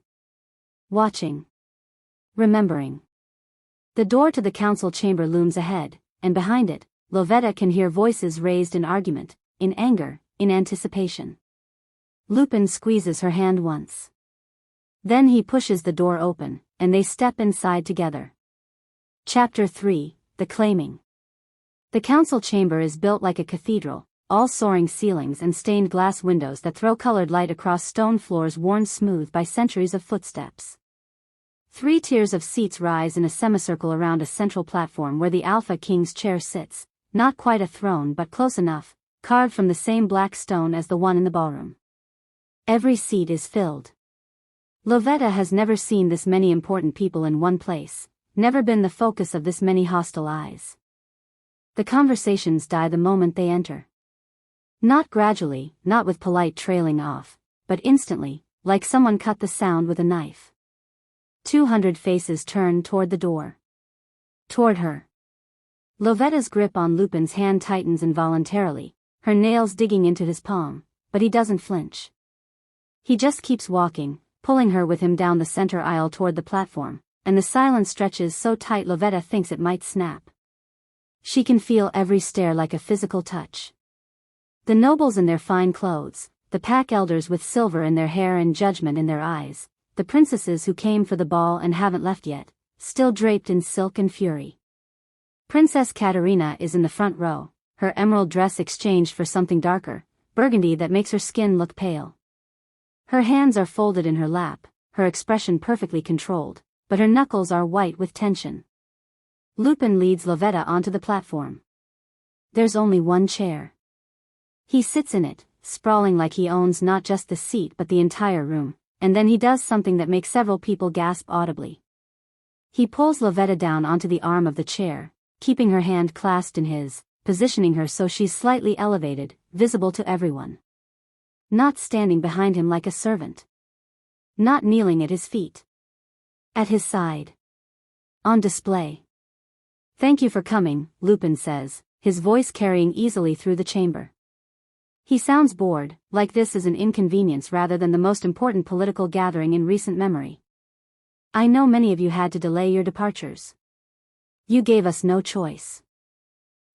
Watching. Remembering. The door to the council chamber looms ahead, and behind it, Lovetta can hear voices raised in argument, in anger, in anticipation. Lupin squeezes her hand once. Then he pushes the door open, and they step inside together. Chapter 3, The Claiming. The council chamber is built like a cathedral, all soaring ceilings and stained glass windows that throw colored light across stone floors worn smooth by centuries of footsteps. 3 tiers of seats rise in a semicircle around a central platform where the Alpha King's chair sits, not quite a throne but close enough, carved from the same black stone as the one in the ballroom. Every seat is filled. Lovetta has never seen this many important people in one place, never been the focus of this many hostile eyes. The conversations die the moment they enter. Not gradually, not with polite trailing off, but instantly, like someone cut the sound with a knife. 200 faces turn toward the door. Toward her. Lovetta's grip on Lupin's hand tightens involuntarily, her nails digging into his palm, but he doesn't flinch. He just keeps walking, pulling her with him down the center aisle toward the platform, and the silence stretches so tight Lovetta thinks it might snap. She can feel every stare like a physical touch. The nobles in their fine clothes, the pack elders with silver in their hair and judgment in their eyes, the princesses who came for the ball and haven't left yet, still draped in silk and fury. Princess Katerina is in the front row, her emerald dress exchanged for something darker, burgundy that makes her skin look pale. Her hands are folded in her lap, her expression perfectly controlled, but her knuckles are white with tension. Lupin leads Lovetta onto the platform. There's only one chair. He sits in it, sprawling like he owns not just the seat but the entire room, and then he does something that makes several people gasp audibly. He pulls Lovetta down onto the arm of the chair, keeping her hand clasped in his, positioning her so she's slightly elevated, visible to everyone. Not standing behind him like a servant. Not kneeling at his feet. At his side. On display. Thank you for coming, Lupin says, his voice carrying easily through the chamber. He sounds bored, like this is an inconvenience rather than the most important political gathering in recent memory. I know many of you had to delay your departures. You gave us no choice.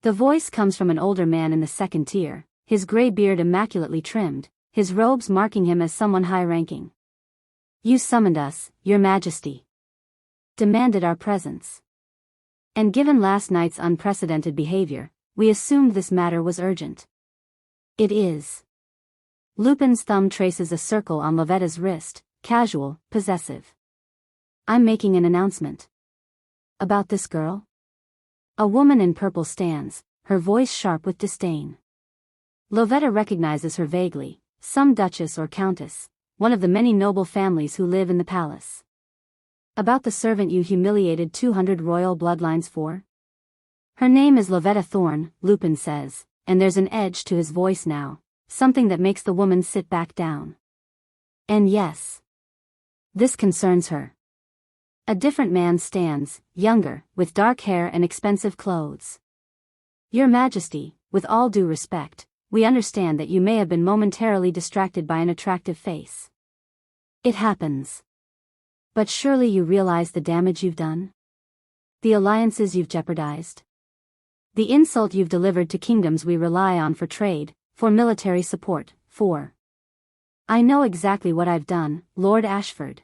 The voice comes from an older man in the second tier, his gray beard immaculately trimmed, his robes marking him as someone high-ranking. You summoned us, Your Majesty. Demanded our presence. And given last night's unprecedented behavior, we assumed this matter was urgent. It is. Lupin's thumb traces a circle on Lovetta's wrist, casual, possessive. I'm making an announcement. About this girl? A woman in purple stands, her voice sharp with disdain. Lovetta recognizes her vaguely, some duchess or countess, one of the many noble families who live in the palace. About the servant you humiliated 200 royal bloodlines for? Her name is Lovetta Thorne, Lupin says, and there's an edge to his voice now, something that makes the woman sit back down. And yes, this concerns her. A different man stands, younger, with dark hair and expensive clothes. Your Majesty, with all due respect, we understand that you may have been momentarily distracted by an attractive face. It happens. But surely you realize the damage you've done? The alliances you've jeopardized? The insult you've delivered to kingdoms we rely on for trade, for military support, for... I know exactly what I've done, Lord Ashford.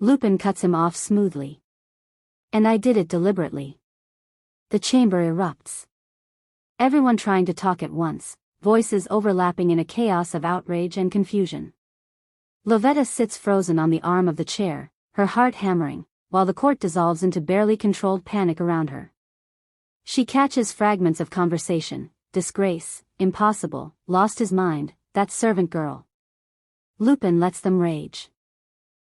Lupin cuts him off smoothly. And I did it deliberately. The chamber erupts. Everyone trying to talk at once, voices overlapping in a chaos of outrage and confusion. Lovetta sits frozen on the arm of the chair, her heart hammering, while the court dissolves into barely controlled panic around her. She catches fragments of conversation: disgrace, impossible, lost his mind, that servant girl. Lupin lets them rage.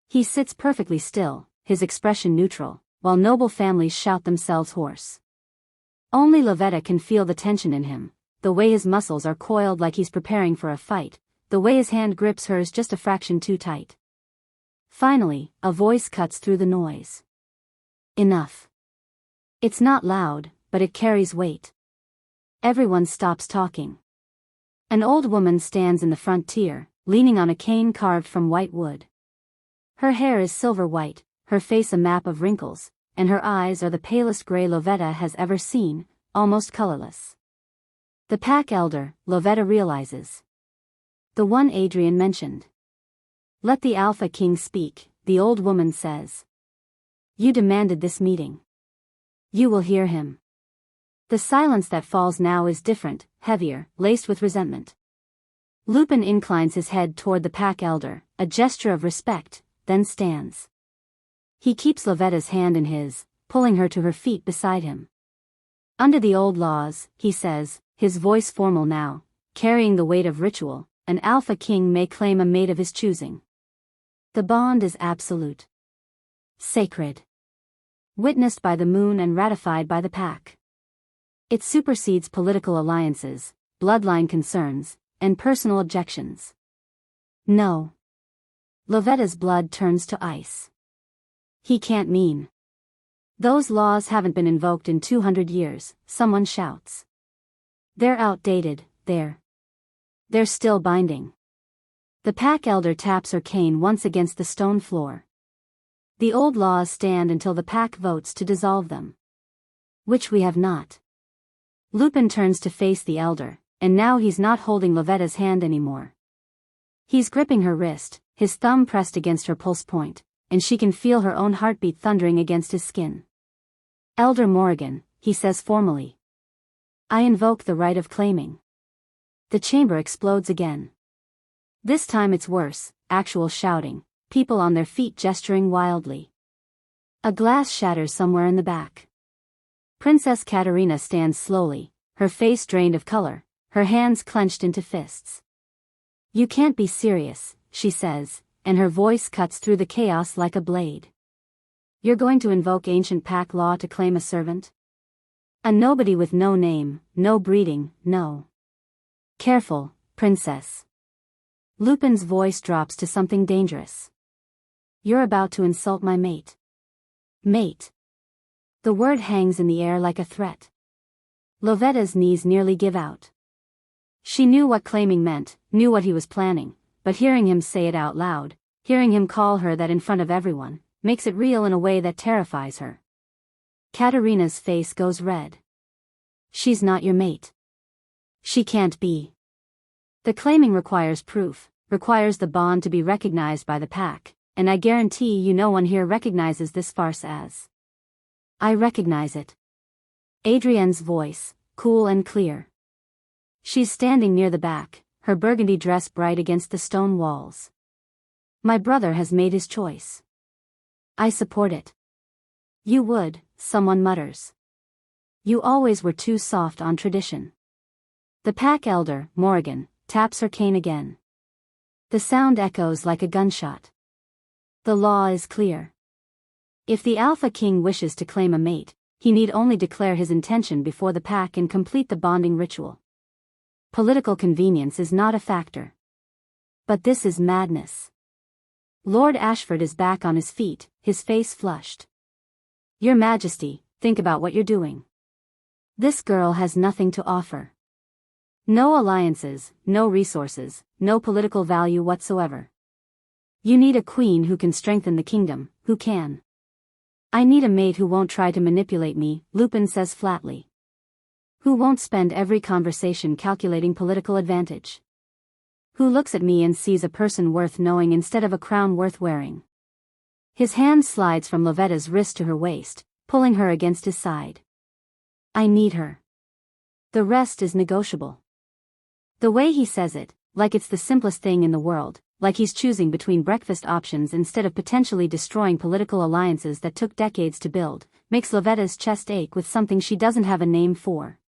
He sits perfectly still, his expression neutral, while noble families shout themselves hoarse. Only Lovetta can feel the tension in him, the way his muscles are coiled like he's preparing for a fight, the way his hand grips hers just a fraction too tight. Finally, a voice cuts through the noise. Enough. It's not loud, but it carries weight. Everyone stops talking. An old woman stands in the front tier, leaning on a cane carved from white wood. Her hair is silver white, her face a map of wrinkles, and her eyes are the palest gray Lovetta has ever seen, almost colorless. The pack elder, Lovetta realizes. The one Adrian mentioned. Let the Alpha King speak, the old woman says. You demanded this meeting. You will hear him. The silence that falls now is different, heavier, laced with resentment. Lupin inclines his head toward the pack elder, a gesture of respect, then stands. He keeps Lovetta's hand in his, pulling her to her feet beside him. Under the old laws, he says, his voice formal now, carrying the weight of ritual, an Alpha King may claim a mate of his choosing. The bond is absolute. Sacred. Witnessed by the moon and ratified by the pack. It supersedes political alliances, bloodline concerns, and personal objections. No. Lovetta's blood turns to ice. He can't mean. Those laws haven't been invoked in 200 years, someone shouts. They're outdated, they're still binding. The pack elder taps her cane once against the stone floor. The old laws stand until the pack votes to dissolve them. Which we have not. Lupin turns to face the elder, and now he's not holding Lovetta's hand anymore. He's gripping her wrist, his thumb pressed against her pulse point, and she can feel her own heartbeat thundering against his skin. Elder Morrigan, he says formally. I invoke the right of claiming. The chamber explodes again. This time it's worse, actual shouting, people on their feet gesturing wildly. A glass shatters somewhere in the back. Princess Katerina stands slowly, her face drained of color, her hands clenched into fists. You can't be serious, she says, and her voice cuts through the chaos like a blade. You're going to invoke ancient pack law to claim a servant? A nobody with no name, no breeding, no. Careful, princess. Lupin's voice drops to something dangerous. You're about to insult my mate. Mate. The word hangs in the air like a threat. Lovetta's knees nearly give out. She knew what claiming meant, knew what he was planning, but hearing him say it out loud, hearing him call her that in front of everyone, makes it real in a way that terrifies her. Katerina's face goes red. She's not your mate. She can't be. The claiming requires proof, requires the bond to be recognized by the pack, and I guarantee you no one here recognizes this farce as. I recognize it. Adrienne's voice, cool and clear. She's standing near the back, her burgundy dress bright against the stone walls. My brother has made his choice. I support it. You would, someone mutters. You always were too soft on tradition. The pack elder, Morrigan, taps her cane again. The sound echoes like a gunshot. The law is clear. If the Alpha King wishes to claim a mate, he need only declare his intention before the pack and complete the bonding ritual. Political convenience is not a factor. But this is madness. Lord Ashford is back on his feet, his face flushed. Your Majesty, think about what you're doing. This girl has nothing to offer. No alliances, no resources, no political value whatsoever. You need a queen who can strengthen the kingdom, who can. I need a mate who won't try to manipulate me, Lupin says flatly. Who won't spend every conversation calculating political advantage. Who looks at me and sees a person worth knowing instead of a crown worth wearing. His hand slides from Lovetta's wrist to her waist, pulling her against his side. I need her. The rest is negotiable. The way he says it, like it's the simplest thing in the world, like he's choosing between breakfast options instead of potentially destroying political alliances that took decades to build, makes Lovetta's chest ache with something she doesn't have a name for.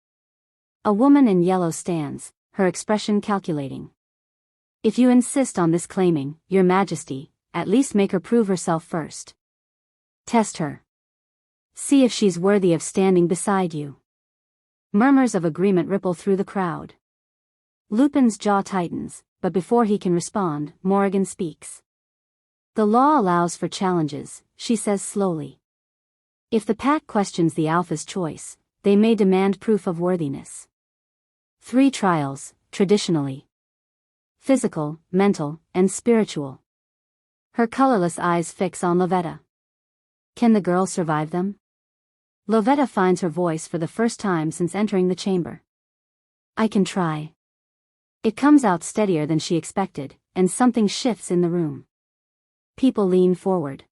A woman in yellow stands, her expression calculating. If you insist on this claiming, Your Majesty, at least make her prove herself first. Test her. See if she's worthy of standing beside you. Murmurs of agreement ripple through the crowd. Lupin's jaw tightens, but before he can respond, Morrigan speaks. The law allows for challenges, she says slowly. If the pack questions the Alpha's choice, they may demand proof of worthiness. 3 trials, traditionally. Physical, mental, and spiritual. Her colorless eyes fix on Lovetta. Can the girl survive them? Lovetta finds her voice for the first time since entering the chamber. I can try. It comes out steadier than she expected, and something shifts in the room. People lean forward.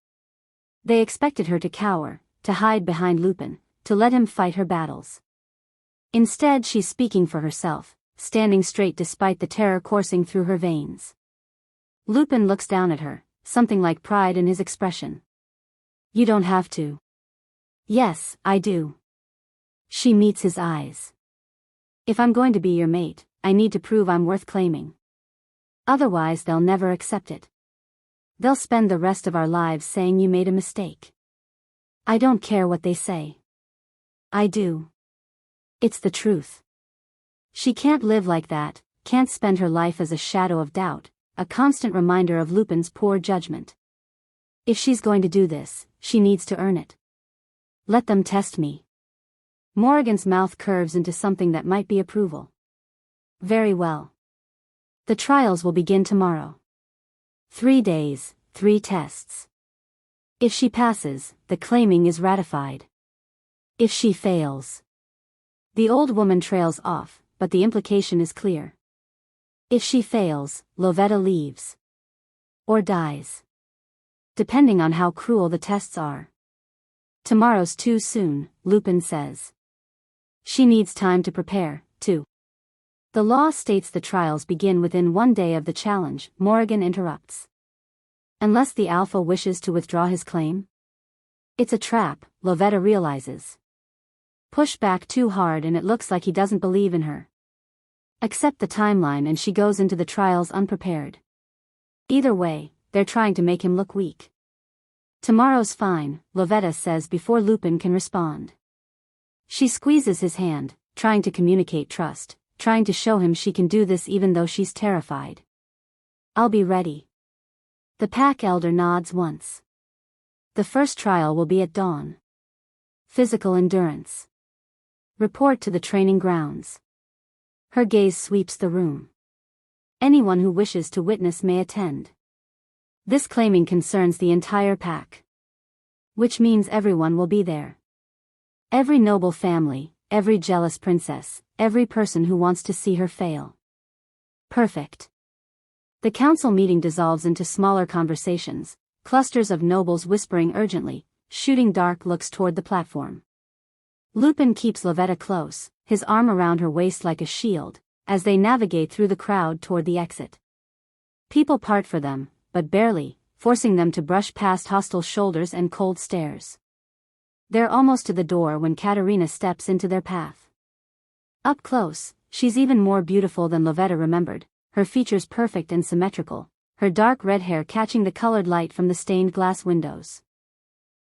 They expected her to cower, to hide behind Lupin, to let him fight her battles. Instead, she's speaking for herself, standing straight despite the terror coursing through her veins. Lupin looks down at her, something like pride in his expression. You don't have to. Yes, I do. She meets his eyes. If I'm going to be your mate, I need to prove I'm worth claiming. Otherwise they'll never accept it. They'll spend the rest of our lives saying you made a mistake. I don't care what they say. I do. It's the truth. She can't live like that, can't spend her life as a shadow of doubt, a constant reminder of Lupin's poor judgment. If she's going to do this, she needs to earn it. Let them test me. Morrigan's mouth curves into something that might be approval. Very well. The trials will begin tomorrow. 3 days, 3 tests. If she passes, the claiming is ratified. If she fails. The old woman trails off, but the implication is clear. If she fails, Lovetta leaves. Or dies. Depending on how cruel the tests are. Tomorrow's too soon, Lupin says. She needs time to prepare, too. The law states the trials begin within 1 day of the challenge, Morrigan interrupts. Unless the Alpha wishes to withdraw his claim? It's a trap, Lovetta realizes. Push back too hard and it looks like he doesn't believe in her. Accept the timeline and she goes into the trials unprepared. Either way, they're trying to make him look weak. Tomorrow's fine, Lovetta says before Lupin can respond. She squeezes his hand, trying to communicate trust, trying to show him she can do this even though she's terrified. I'll be ready. The pack elder nods once. The first trial will be at dawn. Physical endurance. Report to the training grounds. Her gaze sweeps the room. Anyone who wishes to witness may attend. This claiming concerns the entire pack. Which means everyone will be there. Every noble family, every jealous princess, every person who wants to see her fail. Perfect. The council meeting dissolves into smaller conversations, clusters of nobles whispering urgently, shooting dark looks toward the platform. Lupin keeps Lovetta close, his arm around her waist like a shield, as they navigate through the crowd toward the exit. People part for them, but barely, forcing them to brush past hostile shoulders and cold stares. They're almost to the door when Katerina steps into their path. Up close, she's even more beautiful than Lovetta remembered, her features perfect and symmetrical, her dark red hair catching the colored light from the stained glass windows.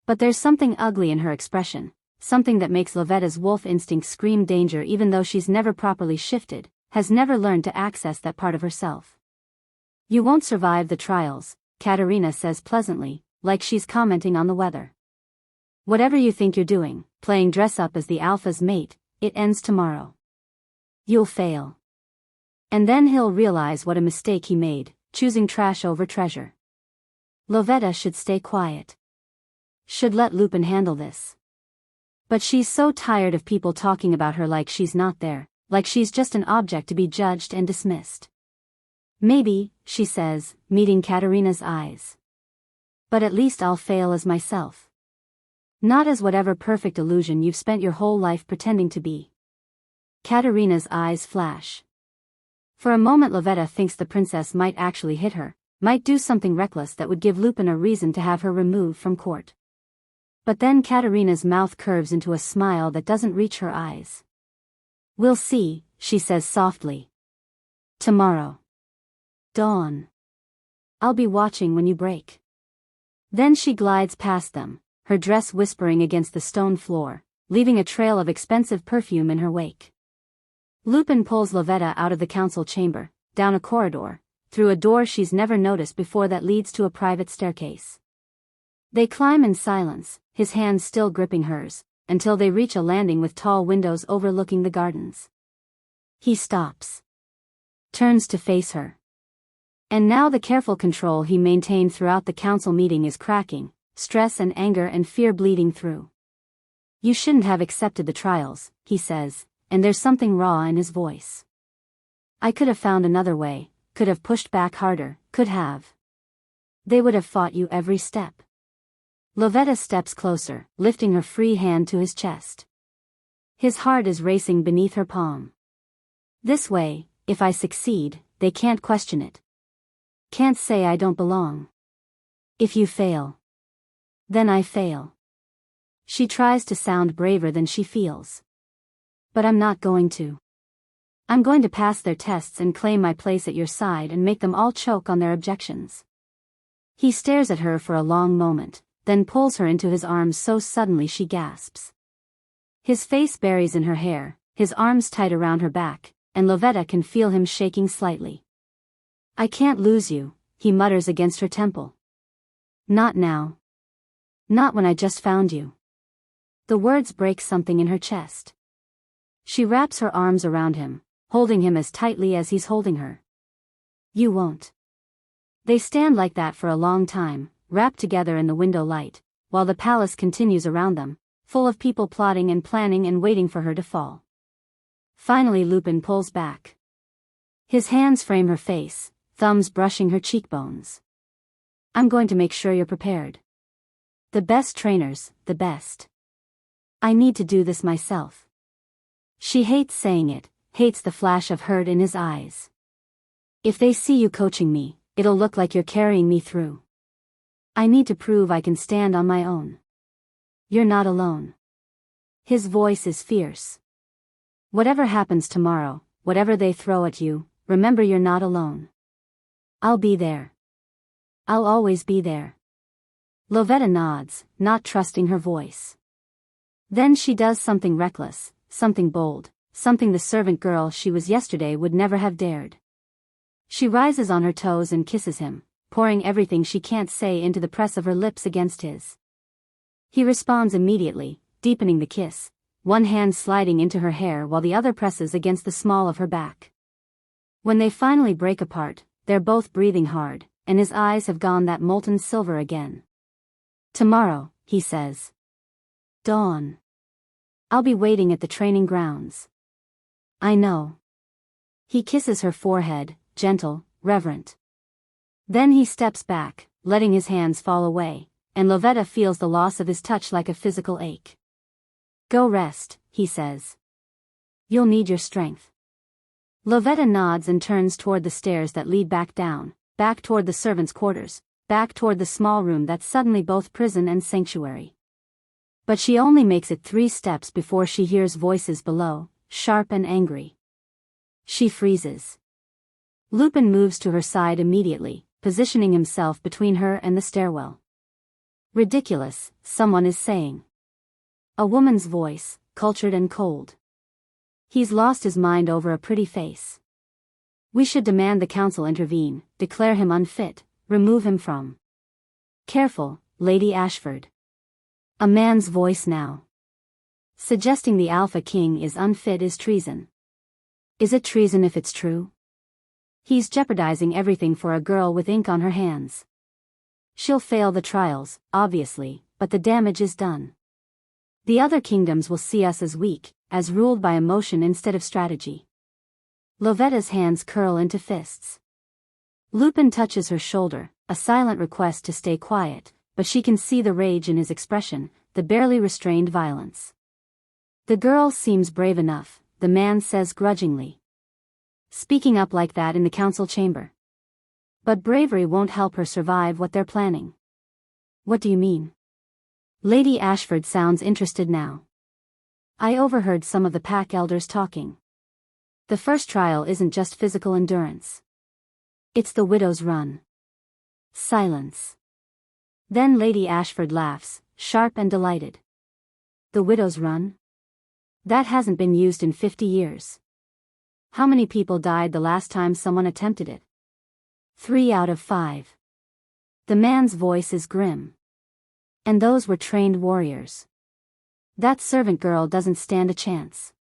But there's something ugly in her expression, something that makes Lovetta's wolf instinct scream danger even though she's never properly shifted, has never learned to access that part of herself. You won't survive the trials, Katerina says pleasantly, like she's commenting on the weather. Whatever you think you're doing, playing dress-up as the alpha's mate, it ends tomorrow. You'll fail. And then he'll realize what a mistake he made, choosing trash over treasure. Lovetta should stay quiet. Should let Lupin handle this. But she's so tired of people talking about her like she's not there, like she's just an object to be judged and dismissed. Maybe, she says, meeting Katerina's eyes. But at least I'll fail as myself. Not as whatever perfect illusion you've spent your whole life pretending to be. Katerina's eyes flash. For a moment Lovetta thinks the princess might actually hit her, might do something reckless that would give Lupin a reason to have her removed from court. But then Katerina's mouth curves into a smile that doesn't reach her eyes. We'll see, she says softly. Tomorrow. Dawn. I'll be watching when you break. Then she glides past them, her dress whispering against the stone floor, leaving a trail of expensive perfume in her wake. Lupin pulls Lovetta out of the council chamber, down a corridor, through a door she's never noticed before that leads to a private staircase. They climb in silence, his hands still gripping hers, until they reach a landing with tall windows overlooking the gardens. He stops. Turns to face her. And now the careful control he maintained throughout the council meeting is cracking, stress and anger and fear bleeding through. You shouldn't have accepted the trials, he says, and there's something raw in his voice. I could have found another way, could have pushed back harder, could have. They would have fought you every step. Lovetta steps closer, lifting her free hand to his chest. His heart is racing beneath her palm. This way, if I succeed, they can't question it. Can't say I don't belong. If you fail, then I fail. She tries to sound braver than she feels. But I'm not going to. I'm going to pass their tests and claim my place at your side and make them all choke on their objections. He stares at her for a long moment, then pulls her into his arms so suddenly she gasps. His face buries in her hair, his arms tight around her back, and Lovetta can feel him shaking slightly. I can't lose you, he mutters against her temple. Not now. Not when I just found you. The words break something in her chest. She wraps her arms around him, holding him as tightly as he's holding her. You won't. They stand like that for a long time, wrapped together in the window light, while the palace continues around them, full of people plotting and planning and waiting for her to fall. Finally Lupin pulls back. His hands frame her face, thumbs brushing her cheekbones. I'm going to make sure you're prepared. The best trainers, the best. I need to do this myself. She hates saying it, hates the flash of hurt in his eyes. If they see you coaching me, it'll look like you're carrying me through. I need to prove I can stand on my own. You're not alone. His voice is fierce. Whatever happens tomorrow, whatever they throw at you, remember you're not alone. I'll be there. I'll always be there. Lovetta nods, not trusting her voice. Then she does something reckless, something bold, something the servant girl she was yesterday would never have dared. She rises on her toes and kisses him, pouring everything she can't say into the press of her lips against his. He responds immediately, deepening the kiss, one hand sliding into her hair while the other presses against the small of her back. When they finally break apart, they're both breathing hard, and his eyes have gone that molten silver again. Tomorrow, he says. Dawn. I'll be waiting at the training grounds. I know. He kisses her forehead, gentle, reverent. Then he steps back, letting his hands fall away, and Lovetta feels the loss of his touch like a physical ache. Go rest, he says. You'll need your strength. Lovetta nods and turns toward the stairs that lead back down, back toward the servants' quarters, back toward the small room that's suddenly both prison and sanctuary. But she only makes it 3 steps before she hears voices below, sharp and angry. She freezes. Lupin moves to her side immediately, positioning himself between her and the stairwell. Ridiculous, someone is saying. A woman's voice, cultured and cold. He's lost his mind over a pretty face. We should demand the council intervene, declare him unfit, remove him from. Careful, Lady Ashford. A man's voice now. Suggesting the Alpha King is unfit is treason. Is it treason if it's true? He's jeopardizing everything for a girl with ink on her hands. She'll fail the trials, obviously, but the damage is done. The other kingdoms will see us as weak, as ruled by emotion instead of strategy. Lovetta's hands curl into fists. Lupin touches her shoulder, a silent request to stay quiet, but she can see the rage in his expression, the barely restrained violence. The girl seems brave enough, the man says grudgingly. Speaking up like that in the council chamber. But bravery won't help her survive what they're planning. What do you mean? Lady Ashford sounds interested now. I overheard some of the pack elders talking. The first trial isn't just physical endurance. It's the widow's run. Silence. Then Lady Ashford laughs, sharp and delighted. The widow's run? That hasn't been used in 50 years. How many people died the last time someone attempted it? 3 out of 5. The man's voice is grim. And those were trained warriors. That servant girl doesn't stand a chance.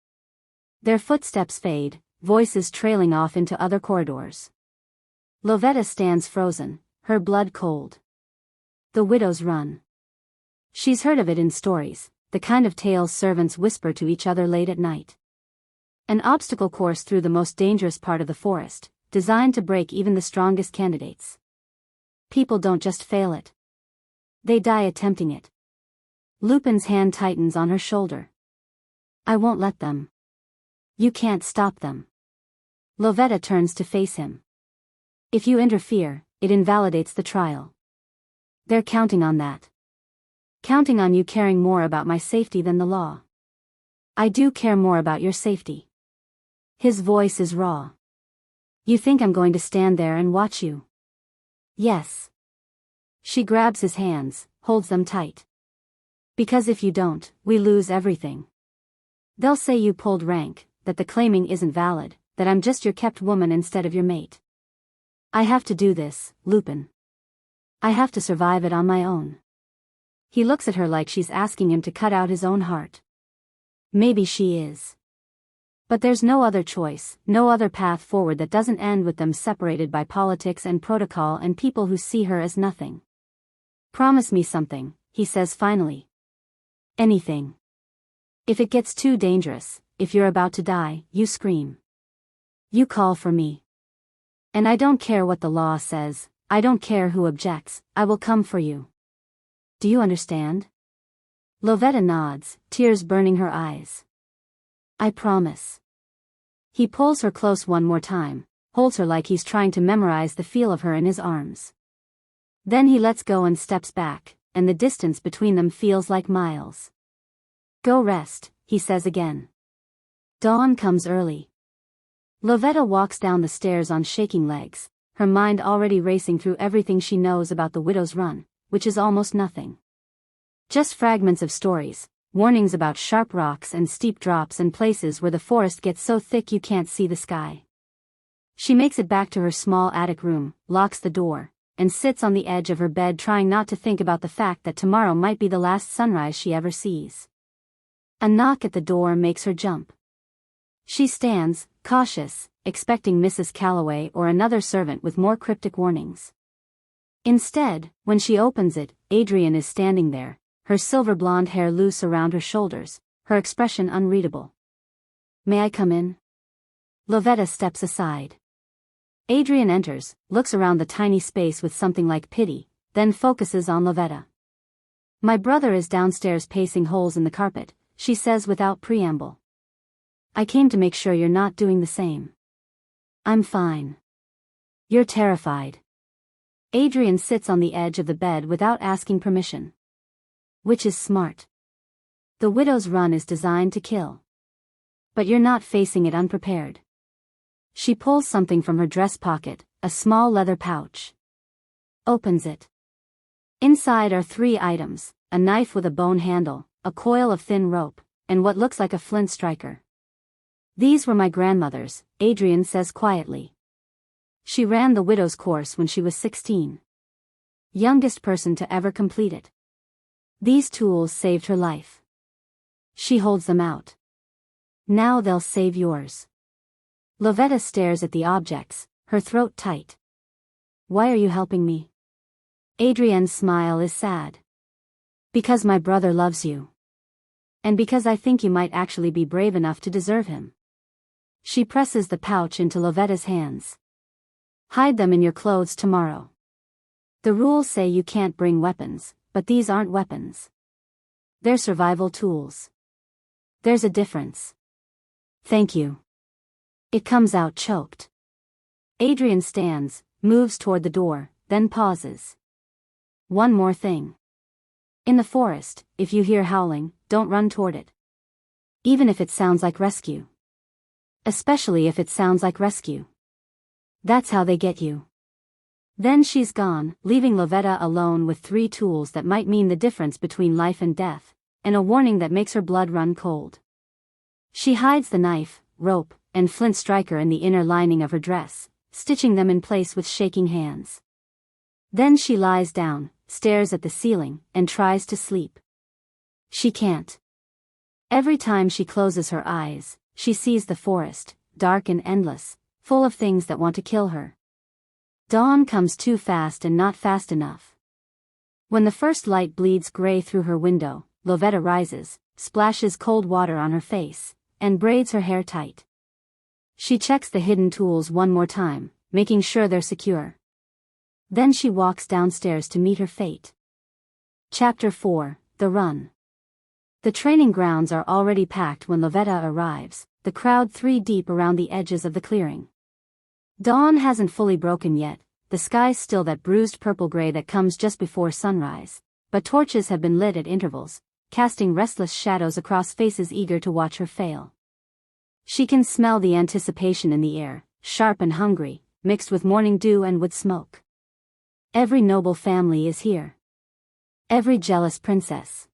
Their footsteps fade, voices trailing off into other corridors. Lovetta stands frozen, her blood cold. The widow's run. She's heard of it in stories, the kind of tales servants whisper to each other late at night. An obstacle course through the most dangerous part of the forest, designed to break even the strongest candidates. People don't just fail it. They die attempting it. Lupin's hand tightens on her shoulder. I won't let them. You can't stop them. Lovetta turns to face him. If you interfere, it invalidates the trial. They're counting on that. Counting on you caring more about my safety than the law. I do care more about your safety. His voice is raw. You think I'm going to stand there and watch you? Yes. She grabs his hands, holds them tight. Because if you don't, we lose everything. They'll say you pulled rank, that the claiming isn't valid, that I'm just your kept woman instead of your mate. I have to do this, Lupin. I have to survive it on my own. He looks at her like she's asking him to cut out his own heart. Maybe she is. But there's no other choice, no other path forward that doesn't end with them separated by politics and protocol and people who see her as nothing. Promise me something, he says finally. Anything. If it gets too dangerous, if you're about to die, you scream. You call for me. And I don't care what the law says, I don't care who objects, I will come for you. Do you understand? Lovetta nods, tears burning her eyes. I promise. He pulls her close one more time, holds her like he's trying to memorize the feel of her in his arms. Then he lets go and steps back, and the distance between them feels like miles. Go rest, he says again. Dawn comes early. Lovetta walks down the stairs on shaking legs, her mind already racing through everything she knows about the widow's run, which is almost nothing. Just fragments of stories, warnings about sharp rocks and steep drops and places where the forest gets so thick you can't see the sky. She makes it back to her small attic room, locks the door, and sits on the edge of her bed trying not to think about the fact that tomorrow might be the last sunrise she ever sees. A knock at the door makes her jump. She stands, cautious, expecting Mrs. Calloway or another servant with more cryptic warnings. Instead, when she opens it, Adrian is standing there, her silver blonde hair loose around her shoulders, her expression unreadable. May I come in? Lovetta steps aside. Adrian enters, looks around the tiny space with something like pity, then focuses on Lovetta. My brother is downstairs pacing holes in the carpet, she says without preamble. I came to make sure you're not doing the same. I'm fine. You're terrified. Adrian sits on the edge of the bed without asking permission. Which is smart. The widow's run is designed to kill. But you're not facing it unprepared. She pulls something from her dress pocket, a small leather pouch. Opens it. Inside are 3 items, a knife with a bone handle, a coil of thin rope, and what looks like a flint striker. These were my grandmother's, Adrian says quietly. She ran the widow's course when she was 16. Youngest person to ever complete it. These tools saved her life. She holds them out. Now they'll save yours. Lovetta stares at the objects, her throat tight. Why are you helping me? Adrienne's smile is sad. Because my brother loves you. And because I think you might actually be brave enough to deserve him. She presses the pouch into Lovetta's hands. Hide them in your clothes tomorrow. The rules say you can't bring weapons, but these aren't weapons. They're survival tools. There's a difference. Thank you. It comes out choked. Adrian stands, moves toward the door, then pauses. One more thing. In the forest, if you hear howling, don't run toward it. Even if it sounds like rescue. Especially if it sounds like rescue. That's how they get you. Then she's gone, leaving Lovetta alone with 3 tools that might mean the difference between life and death, and a warning that makes her blood run cold. She hides the knife, rope, and flint striker in the inner lining of her dress, stitching them in place with shaking hands. Then she lies down, stares at the ceiling, and tries to sleep. She can't. Every time she closes her eyes, she sees the forest, dark and endless, full of things that want to kill her. Dawn comes too fast and not fast enough. When the first light bleeds gray through her window, Lovetta rises, splashes cold water on her face, and braids her hair tight. She checks the hidden tools one more time, making sure they're secure. Then she walks downstairs to meet her fate. Chapter 4, The Run. The training grounds are already packed when Lovetta arrives, the crowd 3 deep around the edges of the clearing. Dawn hasn't fully broken yet, the sky's still that bruised purple-gray that comes just before sunrise, but torches have been lit at intervals, casting restless shadows across faces eager to watch her fail. She can smell the anticipation in the air, sharp and hungry, mixed with morning dew and wood smoke. Every noble family is here. Every jealous princess.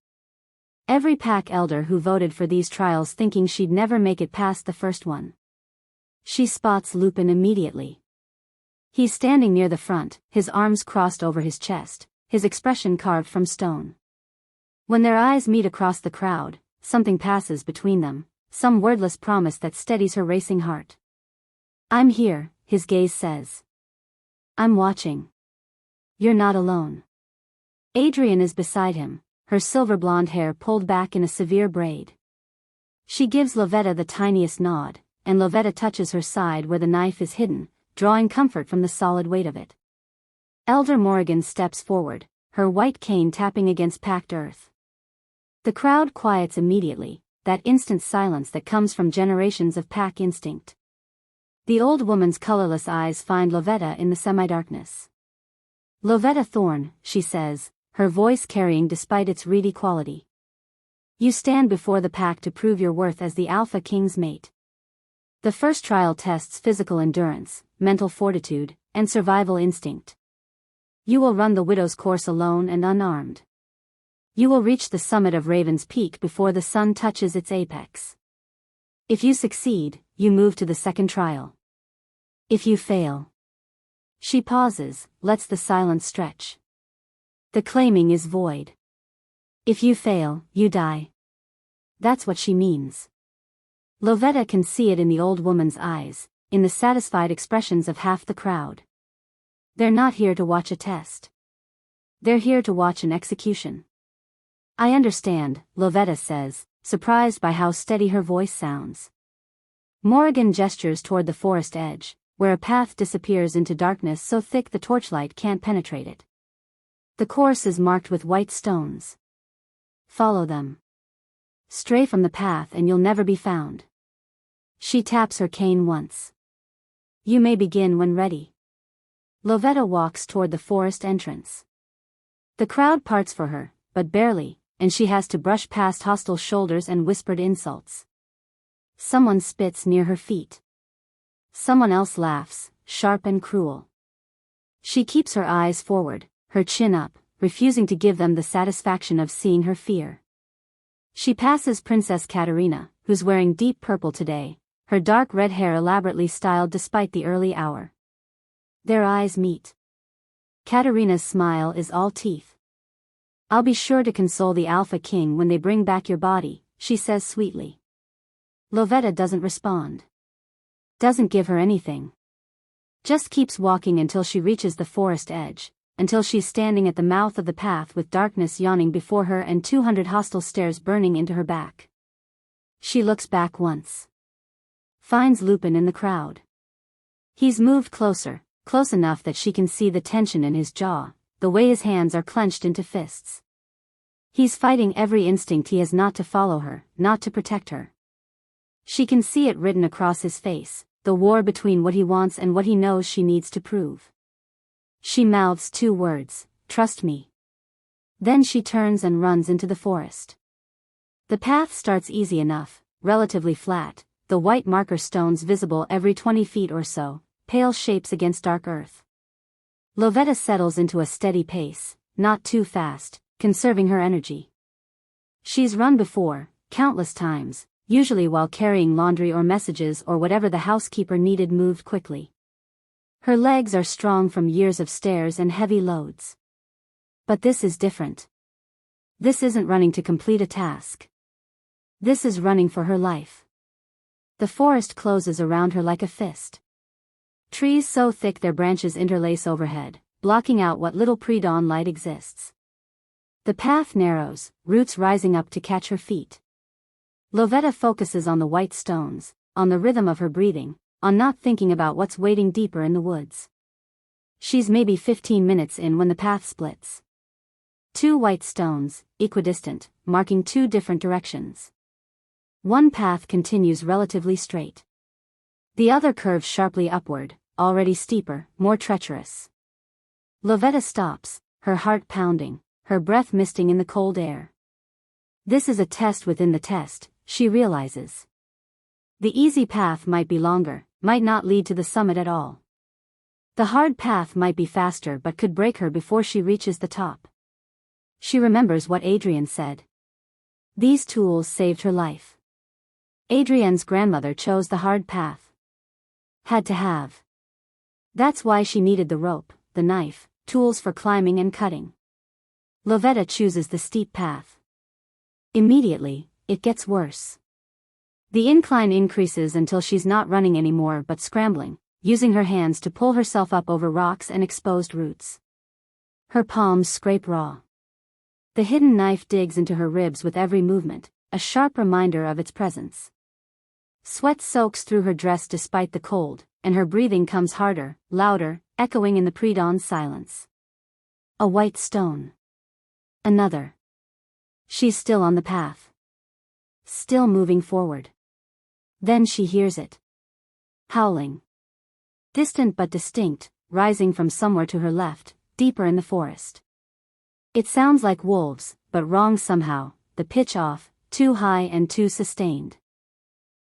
Every pack elder who voted for these trials thinking she'd never make it past the first one. She spots Lupin immediately. He's standing near the front, his arms crossed over his chest, his expression carved from stone. When their eyes meet across the crowd, something passes between them, some wordless promise that steadies her racing heart. I'm here, his gaze says. I'm watching. You're not alone. Adrian is beside him, her silver blonde hair pulled back in a severe braid. She gives Lovetta the tiniest nod, and Lovetta touches her side where the knife is hidden, drawing comfort from the solid weight of it. Elder Morrigan steps forward, her white cane tapping against packed earth. The crowd quiets immediately, that instant silence that comes from generations of pack instinct. The old woman's colorless eyes find Lovetta in the semi-darkness. Lovetta Thorne, she says, her voice carrying despite its reedy quality. You stand before the pack to prove your worth as the Alpha King's mate. The first trial tests physical endurance, mental fortitude, and survival instinct. You will run the widow's course alone and unarmed. You will reach the summit of Raven's Peak before the sun touches its apex. If you succeed, you move to the second trial. If you fail. She pauses, lets the silence stretch. The claiming is void. If you fail, you die. That's what she means. Lovetta can see it in the old woman's eyes, in the satisfied expressions of half the crowd. They're not here to watch a test. They're here to watch an execution. I understand, Lovetta says, surprised by how steady her voice sounds. Morrigan gestures toward the forest edge, where a path disappears into darkness so thick the torchlight can't penetrate it. The course is marked with white stones. Follow them. Stray from the path and you'll never be found. She taps her cane once. You may begin when ready. Lovetta walks toward the forest entrance. The crowd parts for her, but barely, and she has to brush past hostile shoulders and whispered insults. Someone spits near her feet. Someone else laughs, sharp and cruel. She keeps her eyes forward, her chin up, refusing to give them the satisfaction of seeing her fear. She passes Princess Katerina, who's wearing deep purple today, her dark red hair elaborately styled despite the early hour. Their eyes meet. Katerina's smile is all teeth. "I'll be sure to console the Alpha King when they bring back your body," she says sweetly. Lovetta doesn't respond. Doesn't give her anything. Just keeps walking until she reaches the forest edge, until she's standing at the mouth of the path with darkness yawning before her and 200 hostile stares burning into her back. She looks back once. Finds Lupin in the crowd. He's moved closer, close enough that she can see the tension in his jaw, the way his hands are clenched into fists. He's fighting every instinct he has not to follow her, not to protect her. She can see it written across his face, the war between what he wants and what he knows she needs to prove. She mouths 2 words, "Trust me." Then she turns and runs into the forest. The path starts easy enough, relatively flat, the white marker stones visible every 20 feet or so, pale shapes against dark earth. Lovetta settles into a steady pace, not too fast, conserving her energy. She's run before, countless times, usually while carrying laundry or messages or whatever the housekeeper needed moved quickly. Her legs are strong from years of stairs and heavy loads. But this is different. This isn't running to complete a task. This is running for her life. The forest closes around her like a fist. Trees so thick their branches interlace overhead, blocking out what little pre-dawn light exists. The path narrows, roots rising up to catch her feet. Lovetta focuses on the white stones, on the rhythm of her breathing, on not thinking about what's waiting deeper in the woods. She's maybe 15 minutes in when the path splits. 2 white stones, equidistant, marking 2 different directions. One path continues relatively straight. The other curves sharply upward, already steeper, more treacherous. Lovetta stops, her heart pounding, her breath misting in the cold air. This is a test within the test, she realizes. The easy path might be longer, might not lead to the summit at all. The hard path might be faster but could break her before she reaches the top. She remembers what Adrienne said. These tools saved her life. Adrienne's grandmother chose the hard path. Had to have. That's why she needed the rope, the knife, tools for climbing and cutting. Lovetta chooses the steep path. Immediately, it gets worse. The incline increases until she's not running anymore but scrambling, using her hands to pull herself up over rocks and exposed roots. Her palms scrape raw. The hidden knife digs into her ribs with every movement, a sharp reminder of its presence. Sweat soaks through her dress despite the cold, and her breathing comes harder, louder, echoing in the pre-dawn silence. A white stone. Another. She's still on the path. Still moving forward. Then she hears it. Howling. Distant but distinct, rising from somewhere to her left, deeper in the forest. It sounds like wolves, but wrong somehow, the pitch off, too high and too sustained.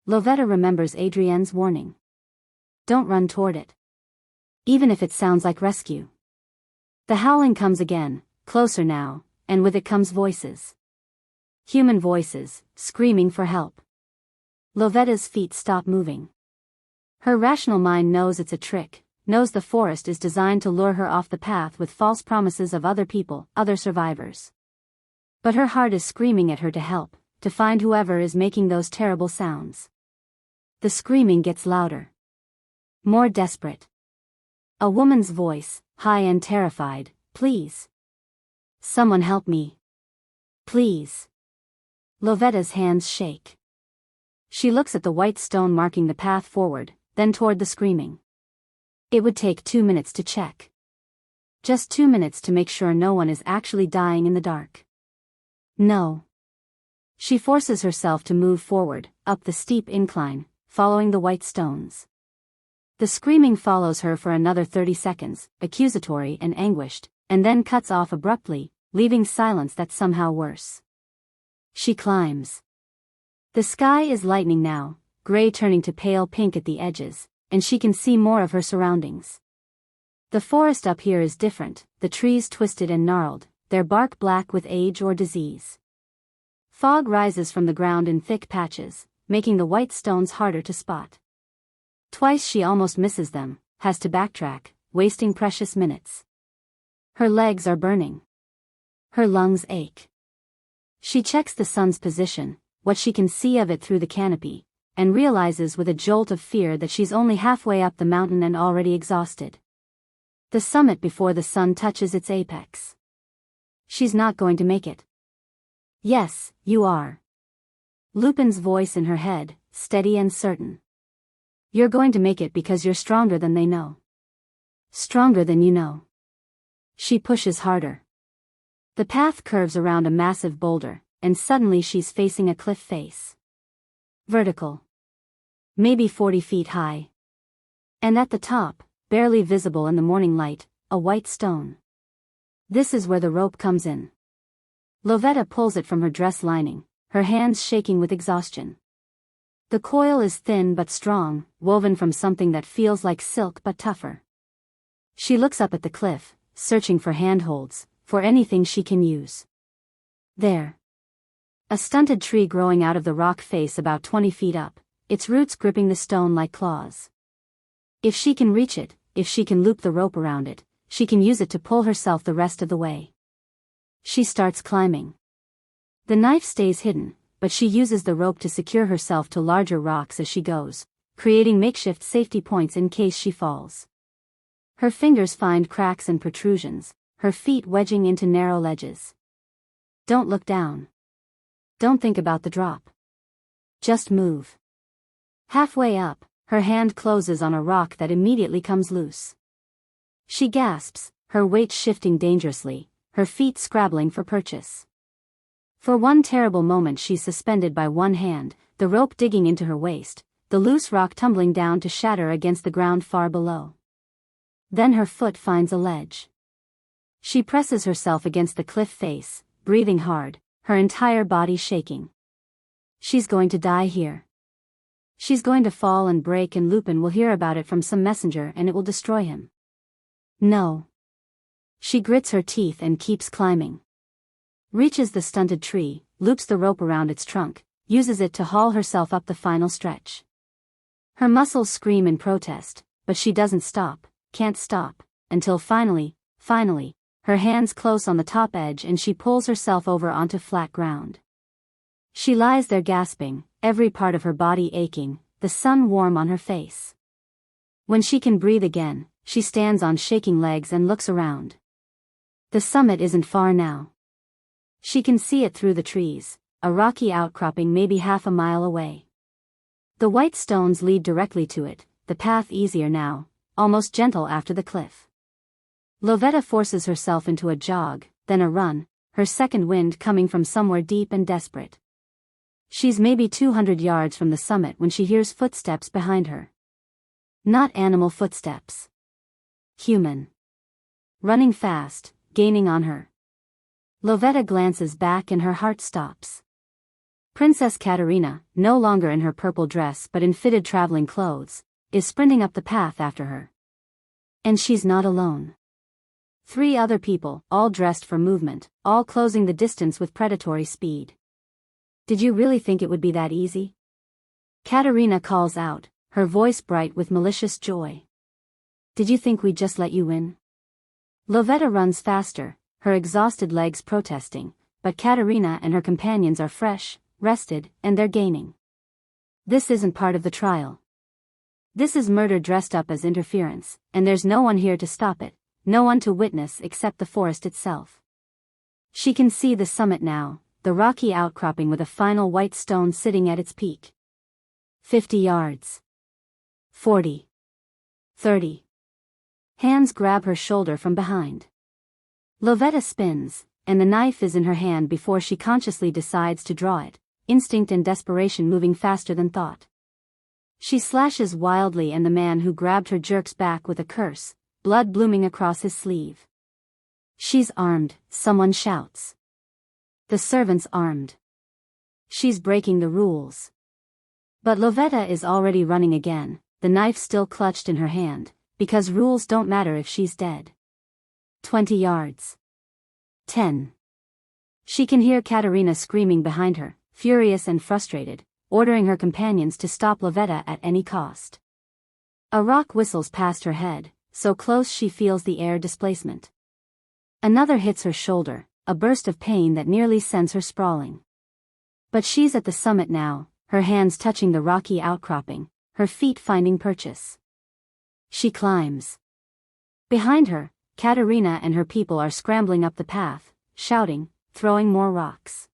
Lovetta remembers Adrienne's warning. Don't run toward it. Even if it sounds like rescue. The howling comes again, closer now, and with it comes voices. Human voices, screaming for help. Lovetta's feet stop moving. Her rational mind knows it's a trick, knows the forest is designed to lure her off the path with false promises of other people, other survivors. But her heart is screaming at her to help, to find whoever is making those terrible sounds. The screaming gets louder. More desperate. A woman's voice, high and terrified, "Please. Someone help me. Please." Lovetta's hands shake. She looks at the white stone marking the path forward, then toward the screaming. It would take 2 minutes to check. Just 2 minutes to make sure no one is actually dying in the dark. No. She forces herself to move forward, up the steep incline, following the white stones. The screaming follows her for another 30 seconds, accusatory and anguished, and then cuts off abruptly, leaving silence that's somehow worse. She climbs. The sky is lightening now, gray turning to pale pink at the edges, and she can see more of her surroundings. The forest up here is different, the trees twisted and gnarled, their bark black with age or disease. Fog rises from the ground in thick patches, making the white stones harder to spot. Twice she almost misses them, has to backtrack, wasting precious minutes. Her legs are burning. Her lungs ache. She checks the sun's position, what she can see of it through the canopy, and realizes with a jolt of fear that she's only halfway up the mountain and already exhausted. The summit before the sun touches its apex. She's not going to make it. Yes, you are. Lupin's voice in her head, steady and certain. You're going to make it because you're stronger than they know. Stronger than you know. She pushes harder. The path curves around a massive boulder, and suddenly she's facing a cliff face. Vertical. Maybe 40 feet high. And at the top, barely visible in the morning light, a white stone. This is where the rope comes in. Lovetta pulls it from her dress lining, her hands shaking with exhaustion. The coil is thin but strong, woven from something that feels like silk but tougher. She looks up at the cliff, searching for handholds, for anything she can use. There. A stunted tree growing out of the rock face about 20 feet up, its roots gripping the stone like claws. If she can reach it, if she can loop the rope around it, she can use it to pull herself the rest of the way. She starts climbing. The knife stays hidden, but she uses the rope to secure herself to larger rocks as she goes, creating makeshift safety points in case she falls. Her fingers find cracks and protrusions, her feet wedging into narrow ledges. Don't look down. Don't think about the drop. Just move. Halfway up, her hand closes on a rock that immediately comes loose. She gasps, her weight shifting dangerously, her feet scrabbling for purchase. For one terrible moment she's suspended by one hand, the rope digging into her waist, the loose rock tumbling down to shatter against the ground far below. Then her foot finds a ledge. She presses herself against the cliff face, breathing hard, her entire body shaking. She's going to die here. She's going to fall and break, and Lupin will hear about it from some messenger and it will destroy him. No. She grits her teeth and keeps climbing. Reaches the stunted tree, loops the rope around its trunk, uses it to haul herself up the final stretch. Her muscles scream in protest, but she doesn't stop, can't stop, until finally, her hands close on the top edge and she pulls herself over onto flat ground. She lies there gasping, every part of her body aching, the sun warm on her face. When she can breathe again, she stands on shaking legs and looks around. The summit isn't far now. She can see it through the trees, a rocky outcropping maybe half a mile away. The white stones lead directly to it, the path easier now, almost gentle after the cliff. Lovetta forces herself into a jog, then a run, her second wind coming from somewhere deep and desperate. She's maybe 200 yards from the summit when she hears footsteps behind her. Not animal footsteps. Human. Running fast, gaining on her. Lovetta glances back and her heart stops. Princess Katerina, no longer in her purple dress but in fitted traveling clothes, is sprinting up the path after her. And she's not alone. 3 other people, all dressed for movement, all closing the distance with predatory speed. Did you really think it would be that easy? Katerina calls out, her voice bright with malicious joy. Did you think we'd just let you win? Lovetta runs faster, her exhausted legs protesting, but Katerina and her companions are fresh, rested, and they're gaining. This isn't part of the trial. This is murder dressed up as interference, and there's no one here to stop it, no one to witness except the forest itself. She can see the summit now, the rocky outcropping with a final white stone sitting at its peak. 50 yards. 40. 30. Hands grab her shoulder from behind. Lovetta spins, and the knife is in her hand before she consciously decides to draw it, instinct and desperation moving faster than thought. She slashes wildly and the man who grabbed her jerks back with a curse, blood blooming across his sleeve. She's armed, someone shouts. The servant's armed. She's breaking the rules. But Lovetta is already running again, the knife still clutched in her hand, because rules don't matter if she's dead. 20 yards. 10. She can hear Katerina screaming behind her, furious and frustrated, ordering her companions to stop Lovetta at any cost. A rock whistles past her head, so close she feels the air displacement. Another hits her shoulder, a burst of pain that nearly sends her sprawling. But she's at the summit now, her hands touching the rocky outcropping, her feet finding purchase. She climbs. Behind her, Katerina and her people are scrambling up the path, shouting, throwing more rocks.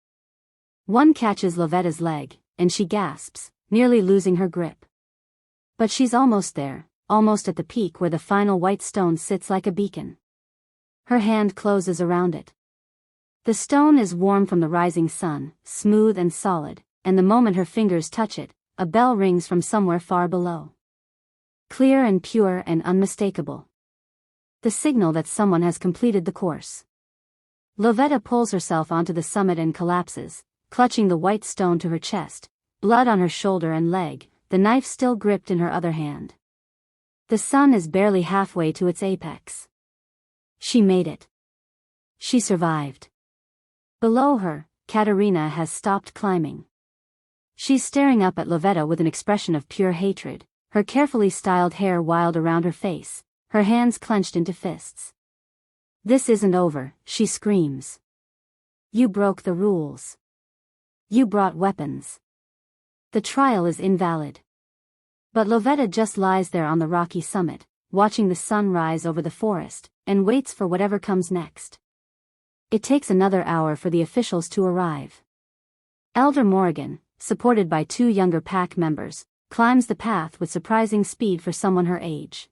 One catches Lovetta's leg, and she gasps, nearly losing her grip. But she's almost there, almost at the peak where the final white stone sits like a beacon. Her hand closes around it. The stone is warm from the rising sun, smooth and solid, and the moment her fingers touch it, a bell rings from somewhere far below. Clear and pure and unmistakable. The signal that someone has completed the course. Lovetta pulls herself onto the summit and collapses, clutching the white stone to her chest, blood on her shoulder and leg, the knife still gripped in her other hand. The sun is barely halfway to its apex. She made it. She survived. Below her, Katerina has stopped climbing. She's staring up at Lovetta with an expression of pure hatred, her carefully styled hair wild around her face, her hands clenched into fists. This isn't over, she screams. You broke the rules. You brought weapons. The trial is invalid. But Lovetta just lies there on the rocky summit, watching the sun rise over the forest, and waits for whatever comes next. It takes another hour for the officials to arrive. Elder Morrigan, supported by 2 younger pack members, climbs the path with surprising speed for someone her age.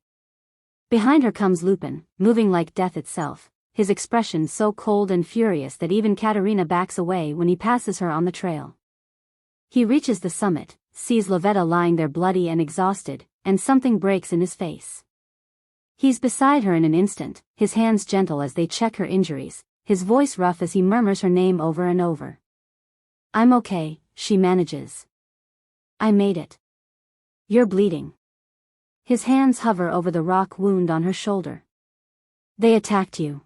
Behind her comes Lupin, moving like death itself, his expression so cold and furious that even Katerina backs away when he passes her on the trail. He reaches the summit, sees Lovetta lying there bloody and exhausted, and something breaks in his face. He's beside her in an instant, his hands gentle as they check her injuries, his voice rough as he murmurs her name over and over. I'm okay, she manages. I made it. You're bleeding. His hands hover over the rock wound on her shoulder. They attacked you.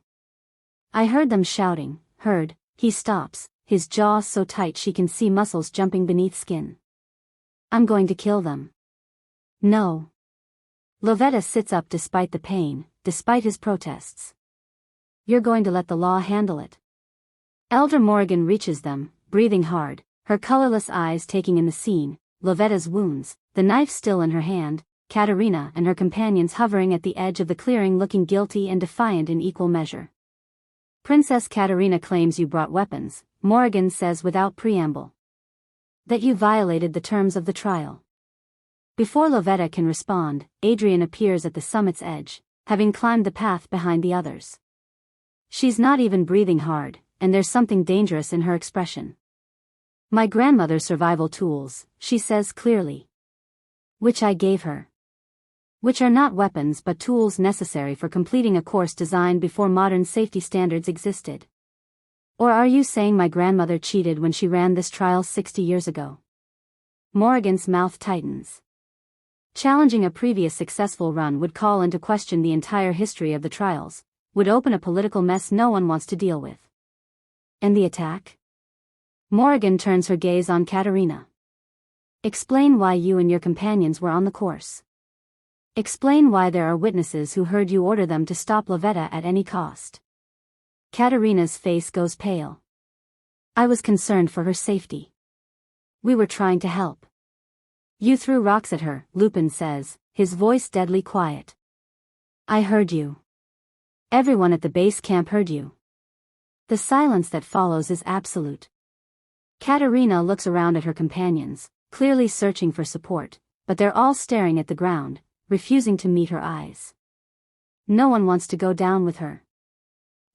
I heard them shouting, he stops, his jaw so tight she can see muscles jumping beneath skin. I'm going to kill them. No. Lovetta sits up despite the pain, despite his protests. You're going to let the law handle it. Elder Morrigan reaches them, breathing hard, her colorless eyes taking in the scene, Lovetta's wounds, the knife still in her hand, Katerina and her companions hovering at the edge of the clearing looking guilty and defiant in equal measure. Princess Katerina claims you brought weapons, Morrigan says without preamble. That you violated the terms of the trial. Before Lovetta can respond, Adrian appears at the summit's edge, having climbed the path behind the others. She's not even breathing hard, and there's something dangerous in her expression. My grandmother's survival tools, she says clearly. Which I gave her. Which are not weapons but tools necessary for completing a course designed before modern safety standards existed. Or are you saying my grandmother cheated when she ran this trial 60 years ago? Morrigan's mouth tightens. Challenging a previous successful run would call into question the entire history of the trials, would open a political mess no one wants to deal with. And the attack? Morrigan turns her gaze on Katerina. Explain why you and your companions were on the course. Explain why there are witnesses who heard you order them to stop Lovetta at any cost. Katerina's face goes pale. I was concerned for her safety. We were trying to help. You threw rocks at her, Lupin says, his voice deadly quiet. I heard you. Everyone at the base camp heard you. The silence that follows is absolute. Katerina looks around at her companions, clearly searching for support, but they're all staring at the ground, refusing to meet her eyes. No one wants to go down with her.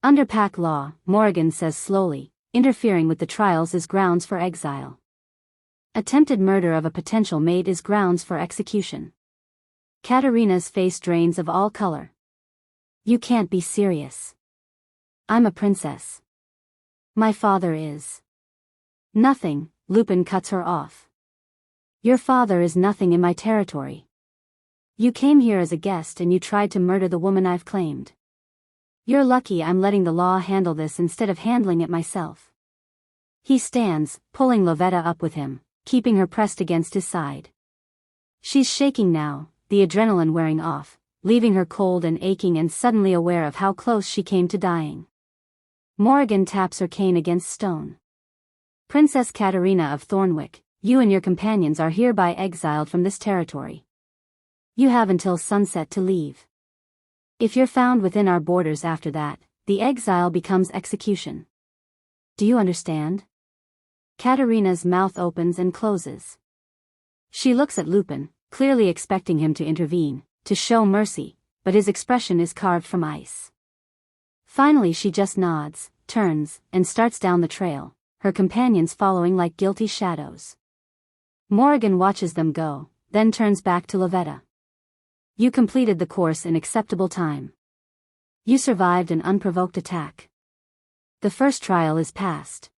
Under pack law, Morrigan says slowly, interfering with the trials is grounds for exile. Attempted murder of a potential mate is grounds for execution. Katerina's face drains of all color. You can't be serious. I'm a princess. My father is. Nothing, Lupin cuts her off. Your father is nothing in my territory. You came here as a guest and you tried to murder the woman I've claimed. You're lucky I'm letting the law handle this instead of handling it myself. He stands, pulling Lovetta up with him, keeping her pressed against his side. She's shaking now, the adrenaline wearing off, leaving her cold and aching and suddenly aware of how close she came to dying. Morrigan taps her cane against stone. Princess Katerina of Thornwick, you and your companions are hereby exiled from this territory. You have until sunset to leave. If you're found within our borders after that, the exile becomes execution. Do you understand? Katerina's mouth opens and closes. She looks at Lupin, clearly expecting him to intervene, to show mercy, but his expression is carved from ice. Finally she just nods, turns, and starts down the trail, her companions following like guilty shadows. Morrigan watches them go, then turns back to Lovetta. You completed the course in acceptable time. You survived an unprovoked attack. The first trial is passed.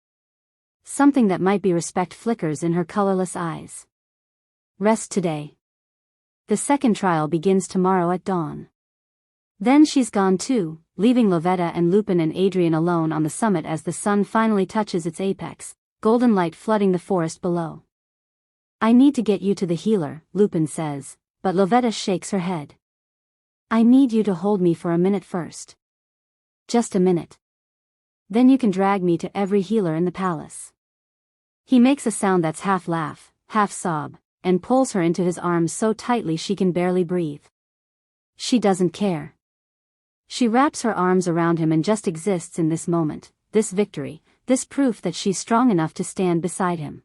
Something that might be respect flickers in her colorless eyes. Rest today. The second trial begins tomorrow at dawn. Then she's gone too, leaving Lovetta and Lupin and Adrian alone on the summit as the sun finally touches its apex, golden light flooding the forest below. I need to get you to the healer, Lupin says, but Lovetta shakes her head. I need you to hold me for a minute first. Just a minute. Then you can drag me to every healer in the palace. He makes a sound that's half laugh, half sob, and pulls her into his arms so tightly she can barely breathe. She doesn't care. She wraps her arms around him and just exists in this moment, this victory, this proof that she's strong enough to stand beside him.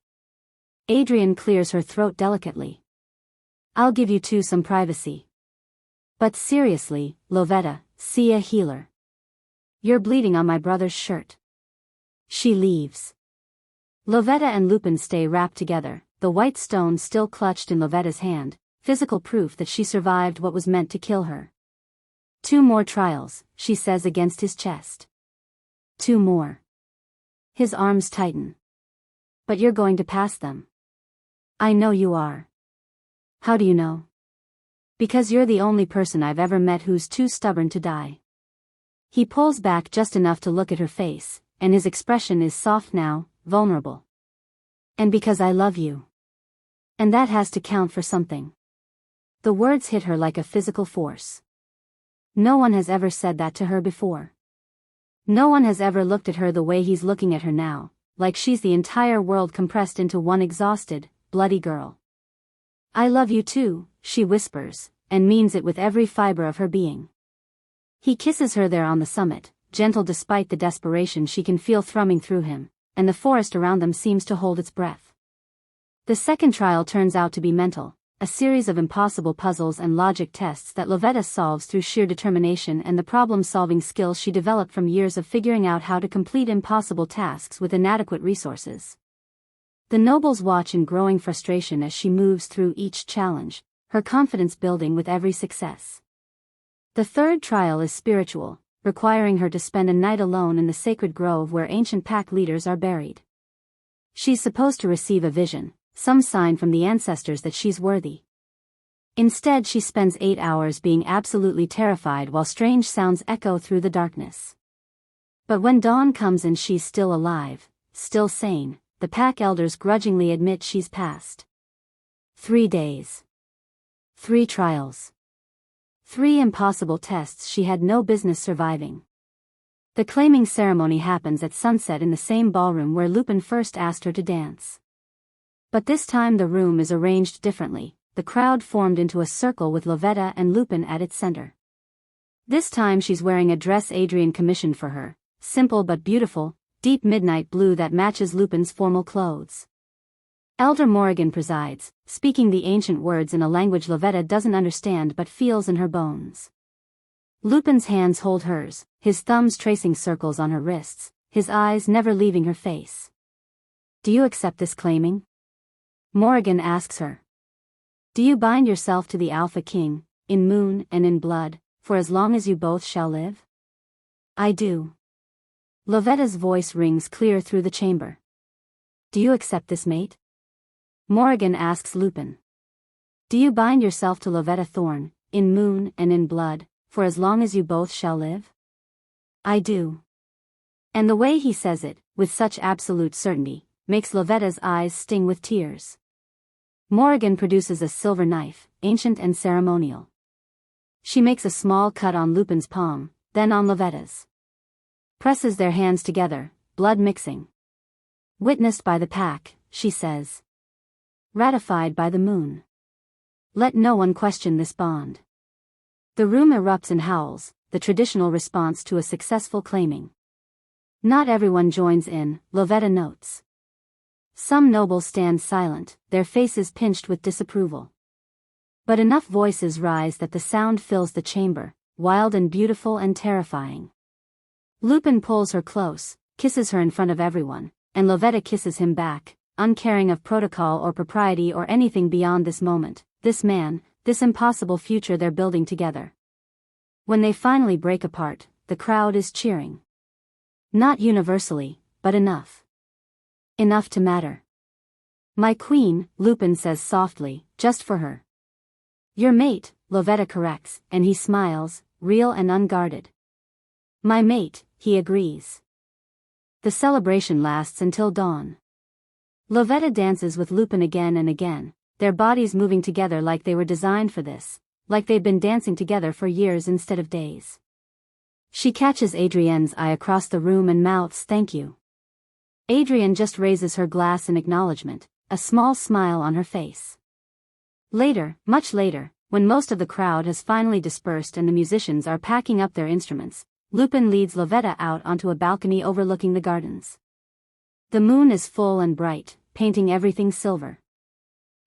Adrian clears her throat delicately. I'll give you two some privacy. But seriously, Lovetta, see a healer. You're bleeding on my brother's shirt. She leaves. Lovetta and Lupin stay wrapped together, the white stone still clutched in Lovetta's hand, physical proof that she survived what was meant to kill her. 2 more trials, she says against his chest. 2 more. His arms tighten. But you're going to pass them. I know you are. How do you know? Because you're the only person I've ever met who's too stubborn to die. He pulls back just enough to look at her face, and his expression is soft now, vulnerable. And because I love you. And that has to count for something. The words hit her like a physical force. No one has ever said that to her before. No one has ever looked at her the way he's looking at her now, like she's the entire world compressed into one exhausted, bloody girl. I love you too, she whispers, and means it with every fiber of her being. He kisses her there on the summit, gentle despite the desperation she can feel thrumming through him, and the forest around them seems to hold its breath. The second trial turns out to be mental, a series of impossible puzzles and logic tests that Lovetta solves through sheer determination and the problem-solving skills she developed from years of figuring out how to complete impossible tasks with inadequate resources. The nobles watch in growing frustration as she moves through each challenge, her confidence building with every success. The third trial is spiritual, requiring her to spend a night alone in the sacred grove where ancient pack leaders are buried. She's supposed to receive a vision, some sign from the ancestors that she's worthy. Instead she spends 8 hours being absolutely terrified while strange sounds echo through the darkness. But when dawn comes and she's still alive, still sane, the pack elders grudgingly admit she's passed. 3 days. 3 trials. 3 impossible tests she had no business surviving. The claiming ceremony happens at sunset in the same ballroom where Lupin first asked her to dance. But this time the room is arranged differently, the crowd formed into a circle with Lovetta and Lupin at its center. This time she's wearing a dress Adrian commissioned for her, simple but beautiful, deep midnight blue that matches Lupin's formal clothes. Elder Morrigan presides, speaking the ancient words in a language Lovetta doesn't understand but feels in her bones. Lupin's hands hold hers, his thumbs tracing circles on her wrists, his eyes never leaving her face. Do you accept this claiming? Morrigan asks her. Do you bind yourself to the Alpha King, in moon and in blood, for as long as you both shall live? I do. Lovetta's voice rings clear through the chamber. Do you accept this, mate? Morrigan asks Lupin. Do you bind yourself to Lovetta Thorne, in moon and in blood, for as long as you both shall live? I do. And the way he says it, with such absolute certainty, makes Lovetta's eyes sting with tears. Morrigan produces a silver knife, ancient and ceremonial. She makes a small cut on Lupin's palm, then on Lovetta's. Presses their hands together, blood mixing. Witnessed by the pack, she says. Ratified by the moon. Let no one question this bond. The room erupts in howls, the traditional response to a successful claiming. Not everyone joins in, Lovetta notes. Some nobles stand silent, their faces pinched with disapproval. But enough voices rise that the sound fills the chamber, wild and beautiful and terrifying. Lupin pulls her close, kisses her in front of everyone, and Lovetta kisses him back, uncaring of protocol or propriety or anything beyond this moment, this man, this impossible future they're building together. When they finally break apart, the crowd is cheering. Not universally, but enough. Enough to matter. My queen, Lupin says softly, just for her. Your mate, Lovetta corrects, and he smiles, real and unguarded. My mate, he agrees. The celebration lasts until dawn. Lovetta dances with Lupin again and again, their bodies moving together like they were designed for this, like they'd been dancing together for years instead of days. She catches Adrienne's eye across the room and mouths thank you. Adrienne just raises her glass in acknowledgement, a small smile on her face. Later, much later, when most of the crowd has finally dispersed and the musicians are packing up their instruments, Lupin leads Lovetta out onto a balcony overlooking the gardens. The moon is full and bright, painting everything silver.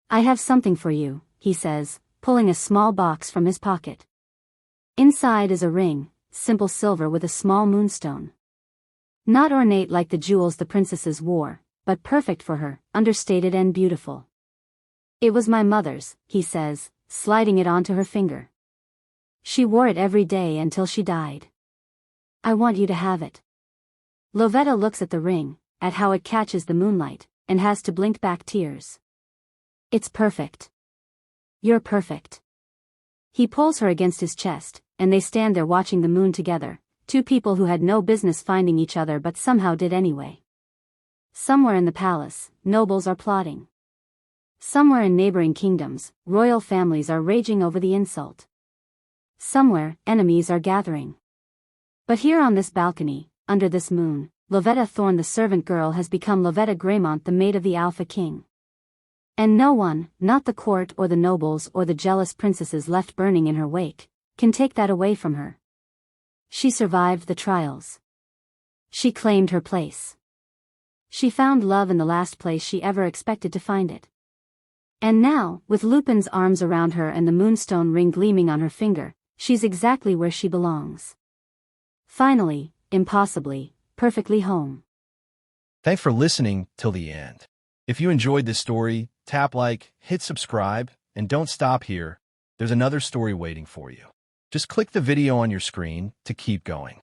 I have something for you, he says, pulling a small box from his pocket. Inside is a ring, simple silver with a small moonstone. Not ornate like the jewels the princesses wore, but perfect for her, understated and beautiful. It was my mother's, he says, sliding it onto her finger. She wore it every day until she died. I want you to have it. Lovetta looks at the ring, at how it catches the moonlight, and has to blink back tears. It's perfect. You're perfect. He pulls her against his chest, and they stand there watching the moon together, two people who had no business finding each other but somehow did anyway. Somewhere in the palace, nobles are plotting. Somewhere in neighboring kingdoms, royal families are raging over the insult. Somewhere, enemies are gathering. But here on this balcony, under this moon, Lovetta Thorne the servant girl has become Lovetta Greymont the maid of the Alpha King. And no one, not the court or the nobles or the jealous princesses left burning in her wake, can take that away from her. She survived the trials. She claimed her place. She found love in the last place she ever expected to find it. And now, with Lupin's arms around her and the moonstone ring gleaming on her finger, she's exactly where she belongs. Finally, impossibly, perfectly home. Thanks for listening till the end. If you enjoyed this story, tap like, hit subscribe, and don't stop here. There's another story waiting for you. Just click the video on your screen to keep going.